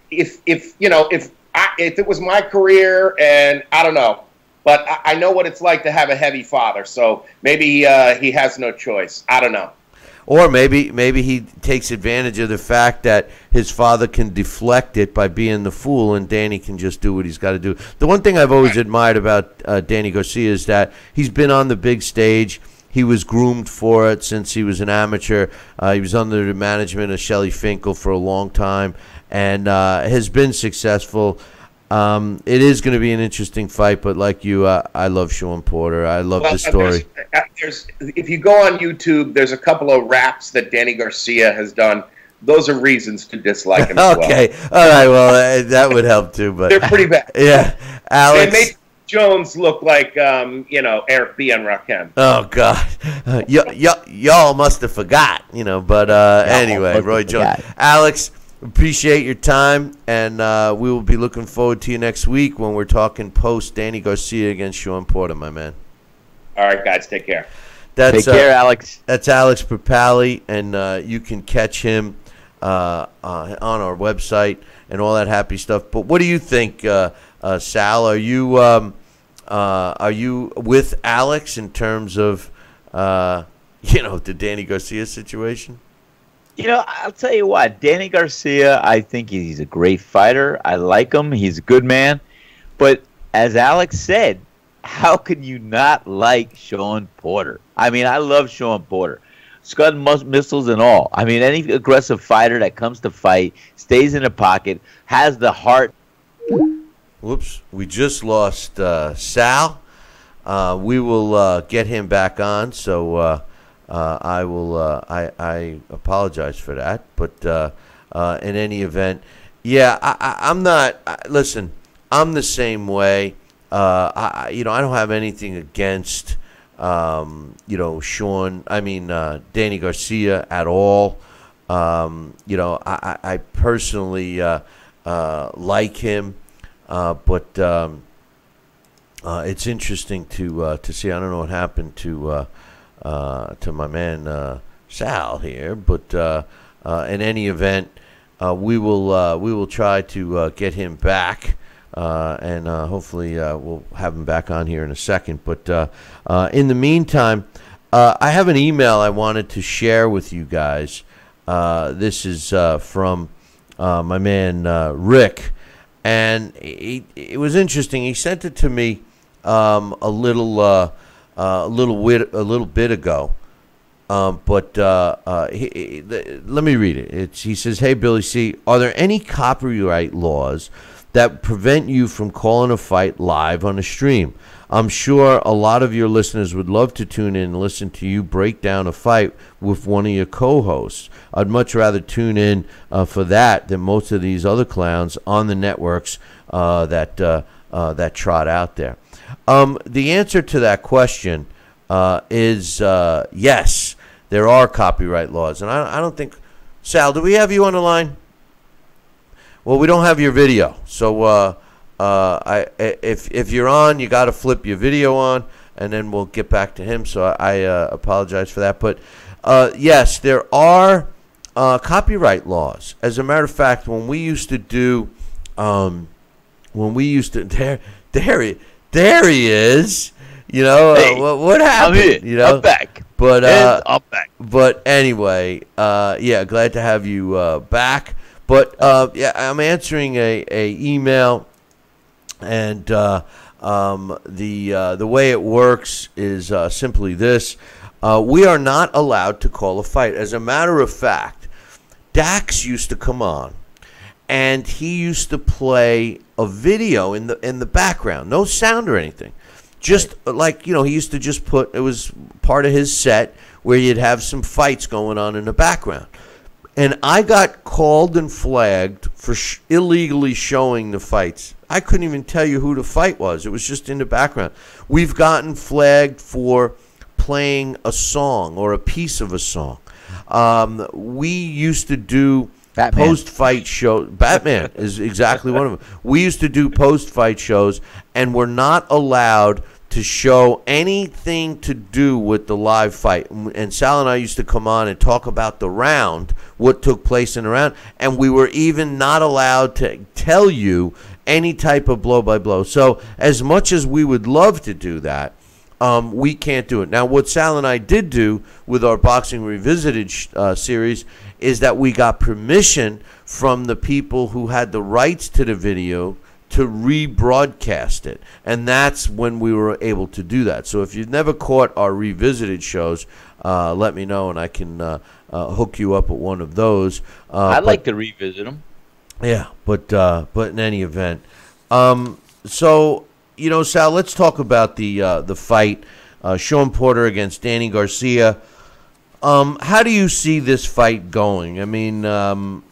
it was my career, and I don't know, but I know what it's like to have a heavy father. So maybe he has no choice. I don't know. Or maybe he takes advantage of the fact that his father can deflect it by being the fool, and Danny can just do what he's got to do. The one thing I've always admired about Danny Garcia is that he's been on the big stage. He was groomed for it since he was an amateur. He was under the management of Shelly Finkel for a long time, and has been successful. It is going to be an interesting fight, but like you, I love Shawn Porter. I love the story. If you go on YouTube, there's a couple of raps that Danny Garcia has done. Those are reasons to dislike him as well. Okay, all right, well, that would help too. But they're pretty bad. Yeah, Alex. They made Jones look like, Eric B. and Rakim. Oh, God. Y'all must have forgot, but anyway, Roy Jones. Alex, appreciate your time, and we will be looking forward to you next week when we're talking post Danny Garcia against Shawn Porter, my man. All right, guys, take care. Take care, Alex. That's Alex Papali, and you can catch him on our website and all that happy stuff. But what do you think, Sal? Are you with Alex in terms of the Danny Garcia situation? I'll tell you what, Danny Garcia, I think he's a great fighter. I like him. He's a good man. But as Alex said, how can you not like Shawn Porter? I mean, I love Shawn Porter. Scud missiles and all. I mean, any aggressive fighter that comes to fight, stays in the pocket, has the heart. Whoops, we just lost Sal. We will get him back on, so I will. I apologize for that, but in any event, yeah, I'm not. Listen, I'm the same way. I don't have anything against Shawn. I mean Danny Garcia at all. I personally like him, but it's interesting to see. I don't know what happened to my man Sal here, but in any event, we will try to get him back, and hopefully we'll have him back on here in a second. But in the meantime, I have an email I wanted to share with you guys. This is from my man Rick, and it was interesting. He sent it to me a little bit ago, but let me read it. He says, "Hey Billy C, are there any copyright laws that prevent you from calling a fight live on a stream? I'm sure a lot of your listeners would love to tune in and listen to you break down a fight with one of your co-hosts. I'd much rather tune in for that than most of these other clowns on the networks that trot out there." The answer to that question is yes, there are copyright laws. And I don't think, Sal, do we have you on the line? Well, we don't have your video. So if you're on, you got to flip your video on, and then we'll get back to him. So I apologize for that. But yes, there are copyright laws. As a matter of fact, when we used to do, there he is. You know, Hey, what happened? I'm here. You know, I'm back. But I'm back. But anyway, yeah, glad to have you back. But yeah, I'm answering a email, and the way it works is simply this: we are not allowed to call a fight. As a matter of fact, Dax used to come on, and he used to play a video in the background, no sound or anything. Just like, you know, he used to just put, it was part of his set where you'd have some fights going on in the background. And I got called and flagged for illegally showing the fights. I couldn't even tell you who the fight was. It was just in the background. We've gotten flagged for playing a song or a piece of a song. We used to do post-fight shows. Batman is exactly one of them. We used to do post-fight shows, and we're not allowed to show anything to do with the live fight. And Sal and I used to come on and talk about the round, what took place in the round, and we were even not allowed to tell you any type of blow-by-blow. So as much as we would love to do that, we can't do it. Now, what Sal and I did do with our Boxing Revisited series is that we got permission from the people who had the rights to the video to rebroadcast it. And that's when we were able to do that. So if you've never caught our Revisited shows, let me know, and I can hook you up at one of those. I'd like to revisit them. Yeah, but in any event. So, you know, Sal, let's talk about the fight, Shawn Porter against Danny Garcia. How do you see this fight going? I mean,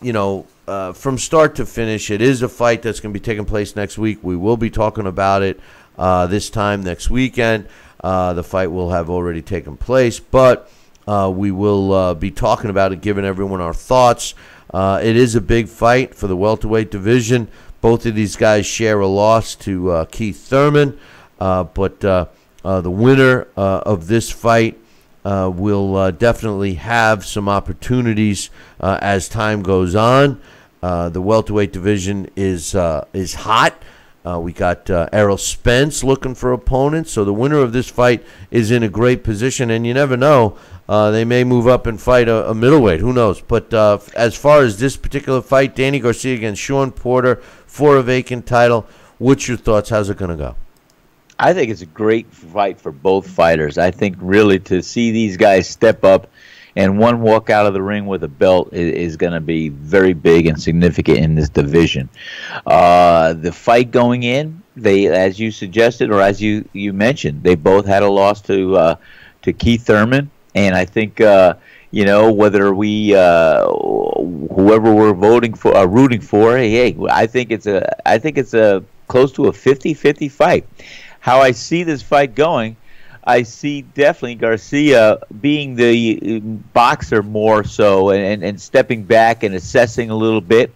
you know, from start to finish, it is a fight that's going to be taking place next week. We will be talking about it this time next weekend. The fight will have already taken place, but we will be talking about it, giving everyone our thoughts. It is a big fight for the welterweight division. Both of these guys share a loss to Keith Thurman, but the winner of this fight will definitely have some opportunities as time goes on. The welterweight division is hot. We got Errol Spence looking for opponents, so the winner of this fight is in a great position, and you never know. They may move up and fight a middleweight. Who knows? But as far as this particular fight, Danny Garcia against Shawn Porter for a vacant title, what's your thoughts? How's it going to go? I think it's a great fight for both fighters. I think really to see these guys step up and one walk out of the ring with a belt is going to be very big and significant in this division. The fight going in, they, as you suggested or as you mentioned, they both had a loss to Keith Thurman, and I think you know, whether we whoever we're voting for, rooting for, hey, I think it's a close to a 50-50 fight. How I see this fight going, I see definitely Garcia being the boxer more so and stepping back and assessing a little bit.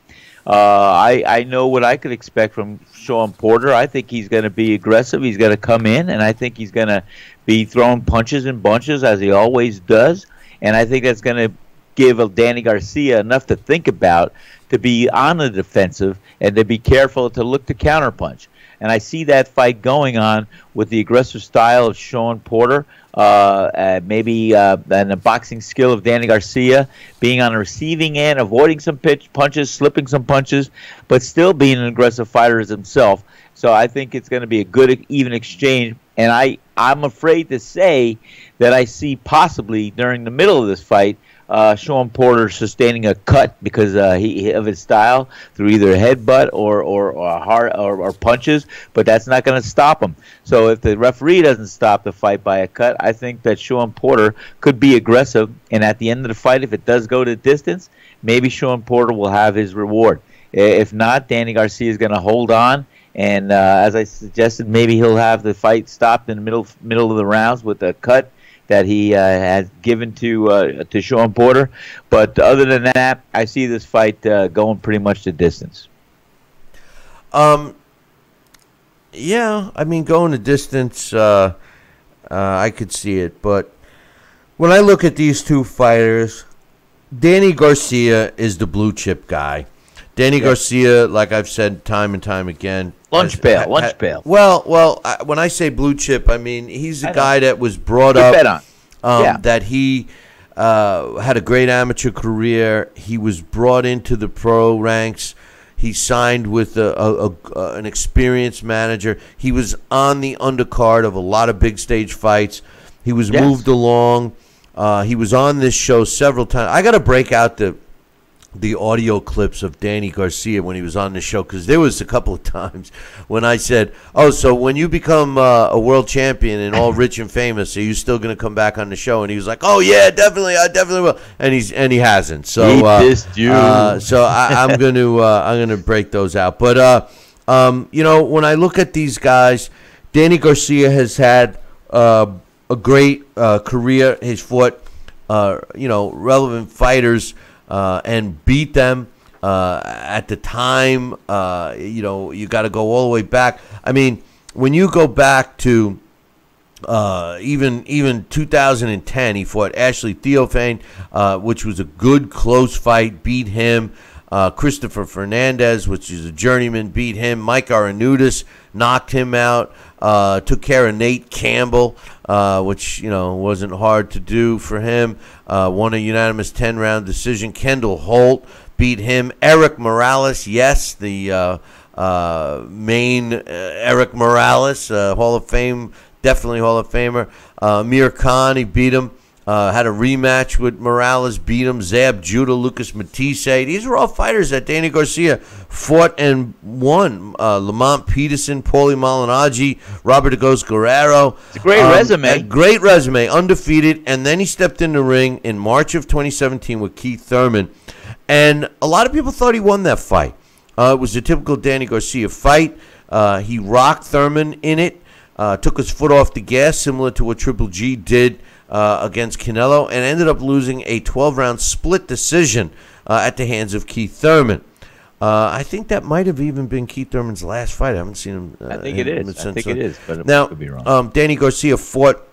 I know what I could expect from Shawn Porter. I think he's going to be aggressive. He's going to come in, and I think he's going to be throwing punches and bunches as he always does. And I think that's going to give Danny Garcia enough to think about to be on the defensive and to be careful to look to counterpunch. And I see that fight going on with the aggressive style of Shawn Porter, maybe and the boxing skill of Danny Garcia, being on the receiving end, avoiding some punches, slipping some punches, but still being an aggressive fighter as himself. So I think it's going to be a good, even exchange. And I'm afraid to say that I see possibly during the middle of this fight, Shawn Porter sustaining a cut because of his style through either a headbutt or punches, but that's not going to stop him. So if the referee doesn't stop the fight by a cut, I think that Shawn Porter could be aggressive, and at the end of the fight, if it does go to distance, maybe Shawn Porter will have his reward. If not, Danny Garcia is going to hold on, and as I suggested, maybe he'll have the fight stopped in the middle of the rounds with a cut that he has given to Shawn Porter. But other than that, I see this fight going pretty much to distance. Yeah, I mean, going to distance, I could see it. But when I look at these two fighters, Danny Garcia is the blue chip guy. Danny Garcia, like I've said time and time again, lunch pail. Well, when I say blue chip, I mean he's a guy that was brought up, that he had a great amateur career. He was brought into the pro ranks. He signed with an experienced manager. He was on the undercard of a lot of big stage fights. He was moved along. He was on this show several times. I got to break out the audio clips of Danny Garcia when he was on the show, because there was a couple of times when I said, "Oh, so when you become a world champion and all rich and famous, are you still going to come back on the show?" And he was like, "Oh yeah, definitely, I definitely will." And he hasn't. So so I'm going to break those out. But when I look at these guys, Danny Garcia has had a great career. He's fought relevant fighters. And beat them at the time. You got to go all the way back. I mean, when you go back to even 2010, he fought Ashley Theophane, which was a good close fight. Beat him. Christopher Fernandez, which is a journeyman, beat him. Mike Aranudis knocked him out. Took care of Nate Campbell, which wasn't hard to do for him. Won a unanimous 10-round decision. Kendall Holt beat him. Eric Morales, yes, the main Eric Morales, Hall of Fame, definitely Hall of Famer. Amir Khan, he beat him. Had a rematch with Morales, beat him. Zab Judah, Lucas Matisse. These are all fighters that Danny Garcia fought and won. Lamont Peterson, Paulie Malignaggi, Robert Agos Guerrero. It's a great resume. A great resume, undefeated. And then he stepped in the ring in March of 2017 with Keith Thurman. And a lot of people thought he won that fight. It was a typical Danny Garcia fight. He rocked Thurman in it, took his foot off the gas, similar to what Triple G did against Canelo, and ended up losing a 12-round split decision at the hands of Keith Thurman. I think that might have even been Keith Thurman's last fight. I haven't seen him. I think it is. I think it is, but now, I could be wrong. Danny Garcia fought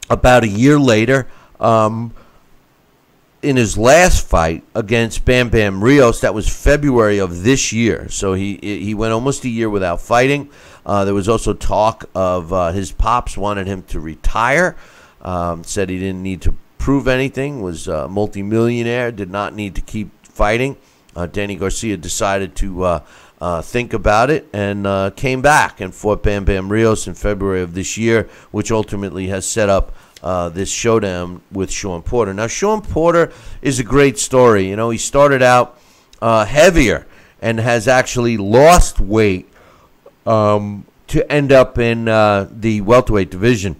about a year later in his last fight against Bam Bam Rios. That was February of this year. So he went almost a year without fighting. There was also talk of his pops wanted him to retire. Said he didn't need to prove anything, was a multimillionaire, did not need to keep fighting. Danny Garcia decided to think about it and came back and fought Bam Bam Rios in February of this year, which ultimately has set up this showdown with Shawn Porter. Now, Shawn Porter is a great story. He started out heavier and has actually lost weight to end up in the welterweight division.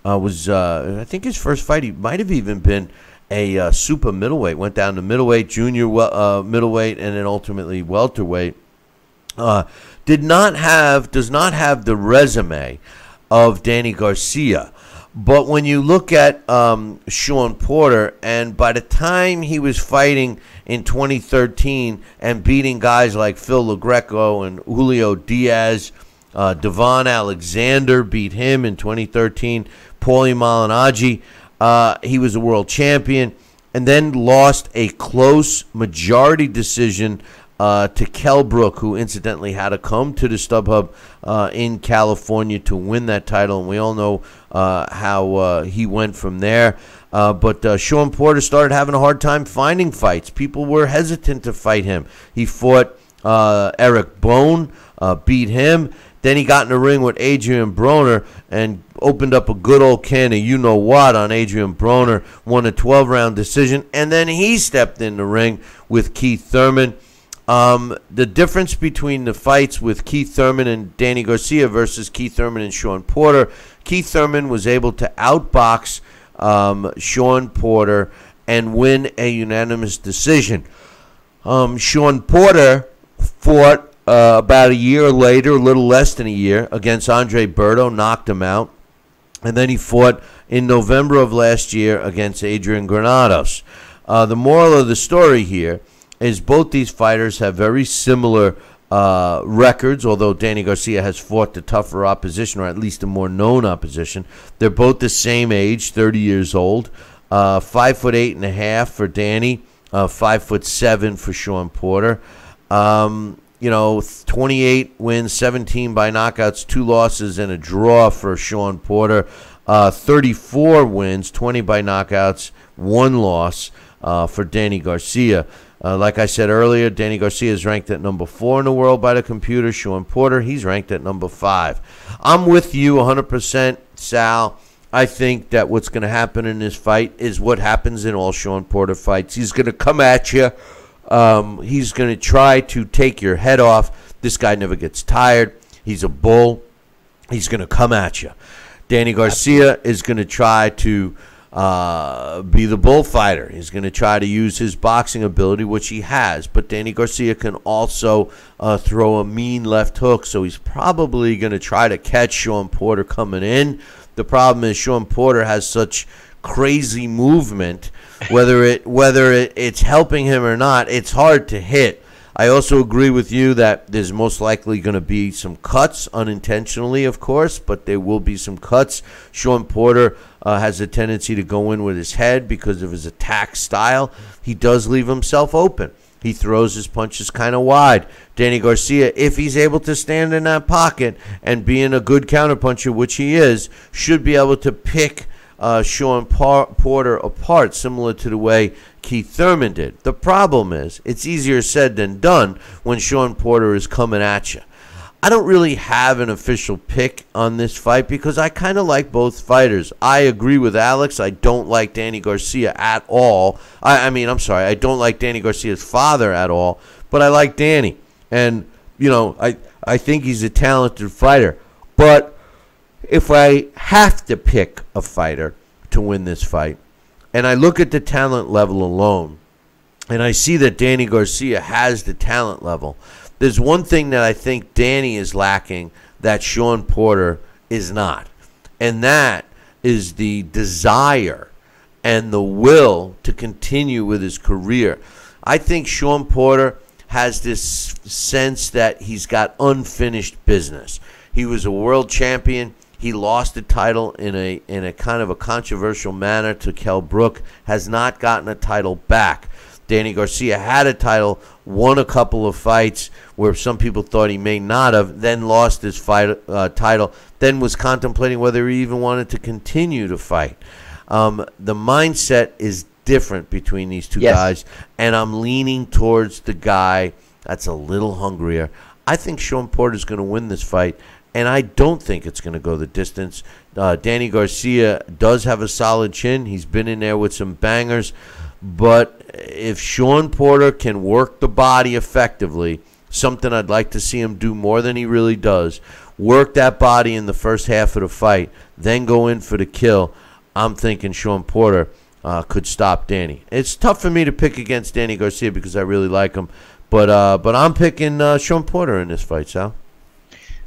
I think his first fight, he might have even been a super middleweight. Went down to middleweight, junior middleweight, and then ultimately welterweight. Does not have the resume of Danny Garcia. But when you look at Shawn Porter, and by the time he was fighting in 2013 and beating guys like Phil LaGreco and Julio Diaz, Devon Alexander beat him in 2013. Paulie Malignaggi, he was a world champion, and then lost a close majority decision to Kell Brook, who incidentally had to come to the StubHub in California to win that title, and we all know how he went from there. But Shawn Porter started having a hard time finding fights. People were hesitant to fight him. He fought Eric Bone, beat him. Then he got in the ring with Adrian Broner and opened up a good old can of you-know-what on Adrian Broner, won a 12-round decision, and then he stepped in the ring with Keith Thurman. The difference between the fights with Keith Thurman and Danny Garcia versus Keith Thurman and Shawn Porter, Keith Thurman was able to outbox Shawn Porter and win a unanimous decision. Shawn Porter fought about a year later, a little less than a year, against Andre Berto, knocked him out. And then he fought in November of last year against Adrian Granados. The moral of the story here is both these fighters have very similar records, although Danny Garcia has fought the tougher opposition, or at least the more known opposition. They're both the same age, 30 years old. 5'8.5" for Danny, 5'7" for Shawn Porter. 28 wins, 17 by knockouts, 2 losses, and a draw for Shawn Porter. 34 wins, 20 by knockouts, 1 loss for Danny Garcia. Like I said earlier, Danny Garcia is ranked at number 4 in the world by the computer. Shawn Porter, he's ranked at number 5. I'm with you 100%, Sal. I think that what's going to happen in this fight is what happens in all Shawn Porter fights. He's going to come at you. He's going to try to take your head off. This guy never gets tired. He's a bull. He's going to come at you. Danny Garcia is going to try to be the bullfighter. He's going to try to use his boxing ability, which he has. But Danny Garcia can also throw a mean left hook, so he's probably going to try to catch Shawn Porter coming in. The problem is Shawn Porter has such crazy movement, whether it's helping him or not, it's hard to hit. I also agree with you that there's most likely going to be some cuts, unintentionally, of course, but there will be some cuts. Shawn Porter has a tendency to go in with his head because of his attack style. He does leave himself open. He throws his punches kind of wide. Danny Garcia, if he's able to stand in that pocket and being a good counterpuncher, which he is, should be able to pick Shawn Porter apart, similar to the way Keith Thurman did. The problem is, it's easier said than done when Shawn Porter is coming at you. I don't really have an official pick on this fight because I kind of like both fighters. I agree with Alex. I don't like Danny Garcia at all. I don't like Danny Garcia's father at all, but I like Danny. And, I think he's a talented fighter. But if I have to pick a fighter to win this fight, and I look at the talent level alone, and I see that Danny Garcia has the talent level, there's one thing that I think Danny is lacking that Shawn Porter is not, and that is the desire and the will to continue with his career. I think Shawn Porter has this sense that he's got unfinished business. He was a world champion. He lost the title in a kind of a controversial manner to Kell Brook, has not gotten a title back. Danny Garcia had a title, won a couple of fights where some people thought he may not have, then lost his title, then was contemplating whether he even wanted to continue to fight. The mindset is different between these two guys, and I'm leaning towards the guy that's a little hungrier. I think Shawn Porter's going to win this fight, and I don't think it's going to go the distance. Danny Garcia does have a solid chin. He's been in there with some bangers. But if Shawn Porter can work the body effectively, something I'd like to see him do more than he really does, work that body in the first half of the fight, then go in for the kill, I'm thinking Shawn Porter could stop Danny. It's tough for me to pick against Danny Garcia because I really like him. But I'm picking Shawn Porter in this fight, Sal.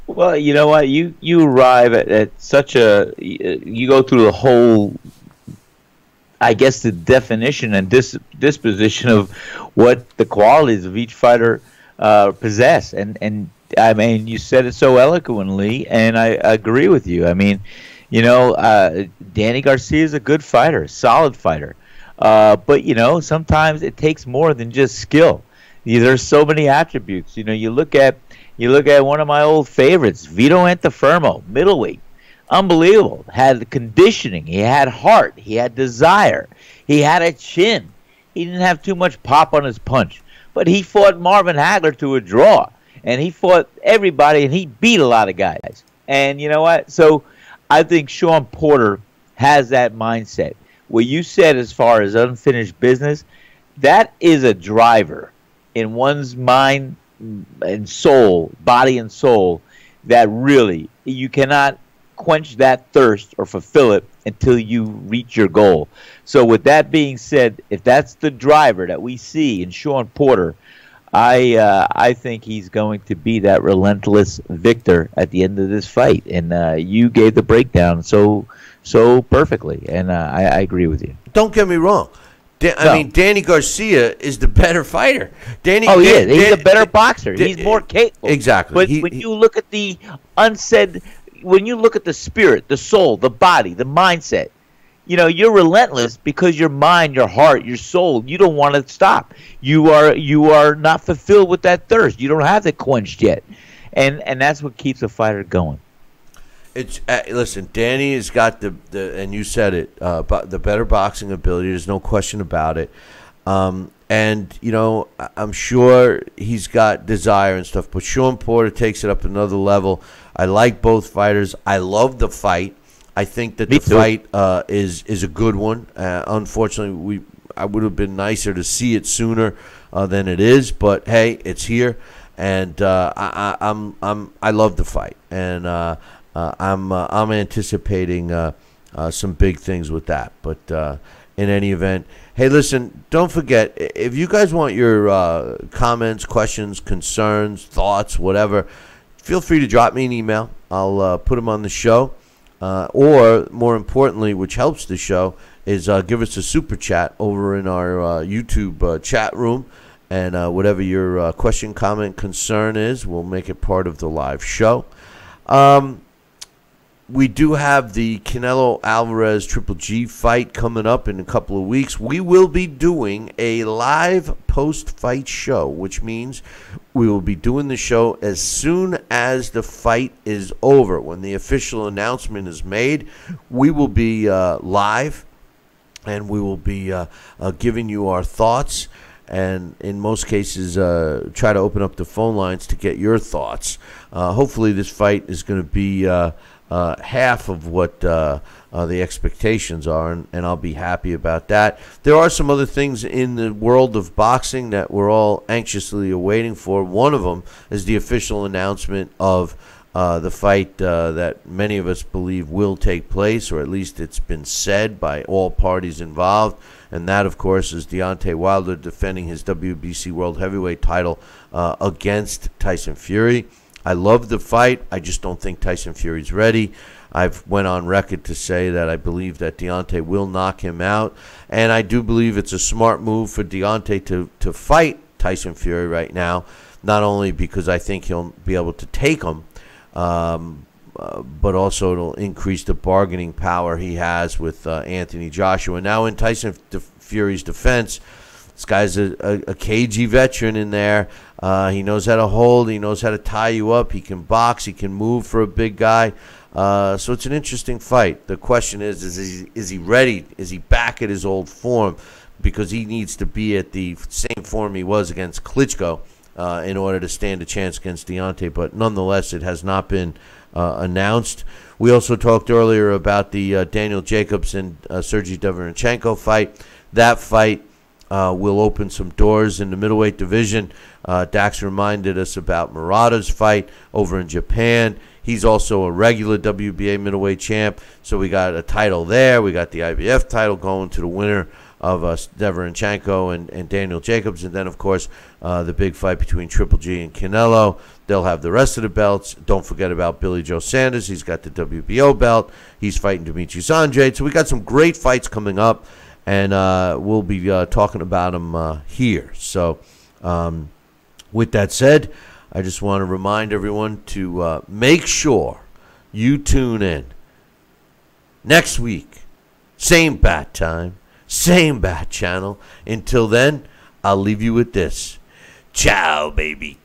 Well, you know what? You arrive at such a... You go through the whole... I guess the definition and disposition of what the qualities of each fighter possess. And I mean, you said it so eloquently, and I agree with you. I mean, Danny Garcia is a good fighter, a solid fighter. But, sometimes it takes more than just skill. There's so many attributes. You look at one of my old favorites, Vito Antuofermo, middleweight. Unbelievable. Had conditioning. He had heart. He had desire. He had a chin. He didn't have too much pop on his punch. But he fought Marvin Hagler to a draw. And he fought everybody, and he beat a lot of guys. And you know what? So I think Shawn Porter has that mindset. What you said as far as unfinished business, that is a driver in one's mind and soul, body and soul, that really you cannot quench that thirst or fulfill it until you reach your goal. So with that being said, if that's the driver that we see in Shawn Porter, I think he's going to be that relentless victor at the end of this fight. And you gave the breakdown so perfectly, and I agree with you. Don't get me wrong. I mean, Danny Garcia is the better fighter. He's a better boxer. He's more capable. Exactly. But when you look at the unsaid... When you look at the spirit, the soul, the body, the mindset, You know, you're relentless because your mind, your heart, your soul, you don't want to stop. You are not fulfilled with that thirst. You don't have it quenched yet. And that's what keeps a fighter going. It's listen, Danny has got the and you said it, the better boxing ability. There's no question about it. And you know, I'm sure he's got desire and stuff. But Shawn Porter takes it up another level. I like both fighters. I love the fight. I think that the fight is a good one. Unfortunately, I would have been nicer to see it sooner than it is. But hey, it's here, and I love the fight, and I'm anticipating some big things with that. But in any event, hey, listen, don't forget, if you guys want your comments, questions, concerns, thoughts, whatever, feel free to drop me an email. I'll put them on the show. Or, more importantly, which helps the show, is give us a super chat over in our YouTube chat room. And whatever your question, comment, concern is, we'll make it part of the live show. We do have the Canelo Alvarez Triple G fight coming up in a couple of weeks. We will be doing a live post-fight show, which means we will be doing the show as soon as the fight is over. When the official announcement is made, we will be live, and we will be giving you our thoughts, and in most cases try to open up the phone lines to get your thoughts. Hopefully this fight is going to be half of what the expectations are, and I'll be happy about that. There are some other things in the world of boxing that we're all anxiously awaiting for. One of them is the official announcement of the fight that many of us believe will take place, or at least it's been said by all parties involved, and that, of course, is Deontay Wilder defending his WBC World Heavyweight title against Tyson Fury. I love the fight. I just don't think Tyson Fury's ready. I've went on record to say that I believe that Deontay will knock him out, and I do believe it's a smart move for Deontay to fight Tyson Fury right now, not only because I think he'll be able to take him, but also it'll increase the bargaining power he has with Anthony Joshua. Now, in Tyson Fury's defense, this guy's a cagey veteran in there. He knows how to hold. He knows how to tie you up. He can box. He can move for a big guy. So it's an interesting fight. The question is he ready? Is he back at his old form? Because he needs to be at the same form he was against Klitschko in order to stand a chance against Deontay. But nonetheless, it has not been announced. We also talked earlier about the Daniel Jacobs and Sergey Derevyanchenko fight. That fight will open some doors in the middleweight division. Dax reminded us about Murata's fight over in Japan. He's also a regular WBA middleweight champ, so we got a title there. We got the IBF title going to the winner of Derevyanchenko and Daniel Jacobs, and then, of course, the big fight between Triple G and Canelo. They'll have the rest of the belts. Don't forget about Billy Joe Sanders. He's got the WBO belt. He's fighting Demetrius Andrade. So we got some great fights coming up, and we'll be talking about them here. So with that said, I just want to remind everyone to make sure you tune in next week. Same bat time, same bat channel. Until then, I'll leave you with this. Ciao, baby.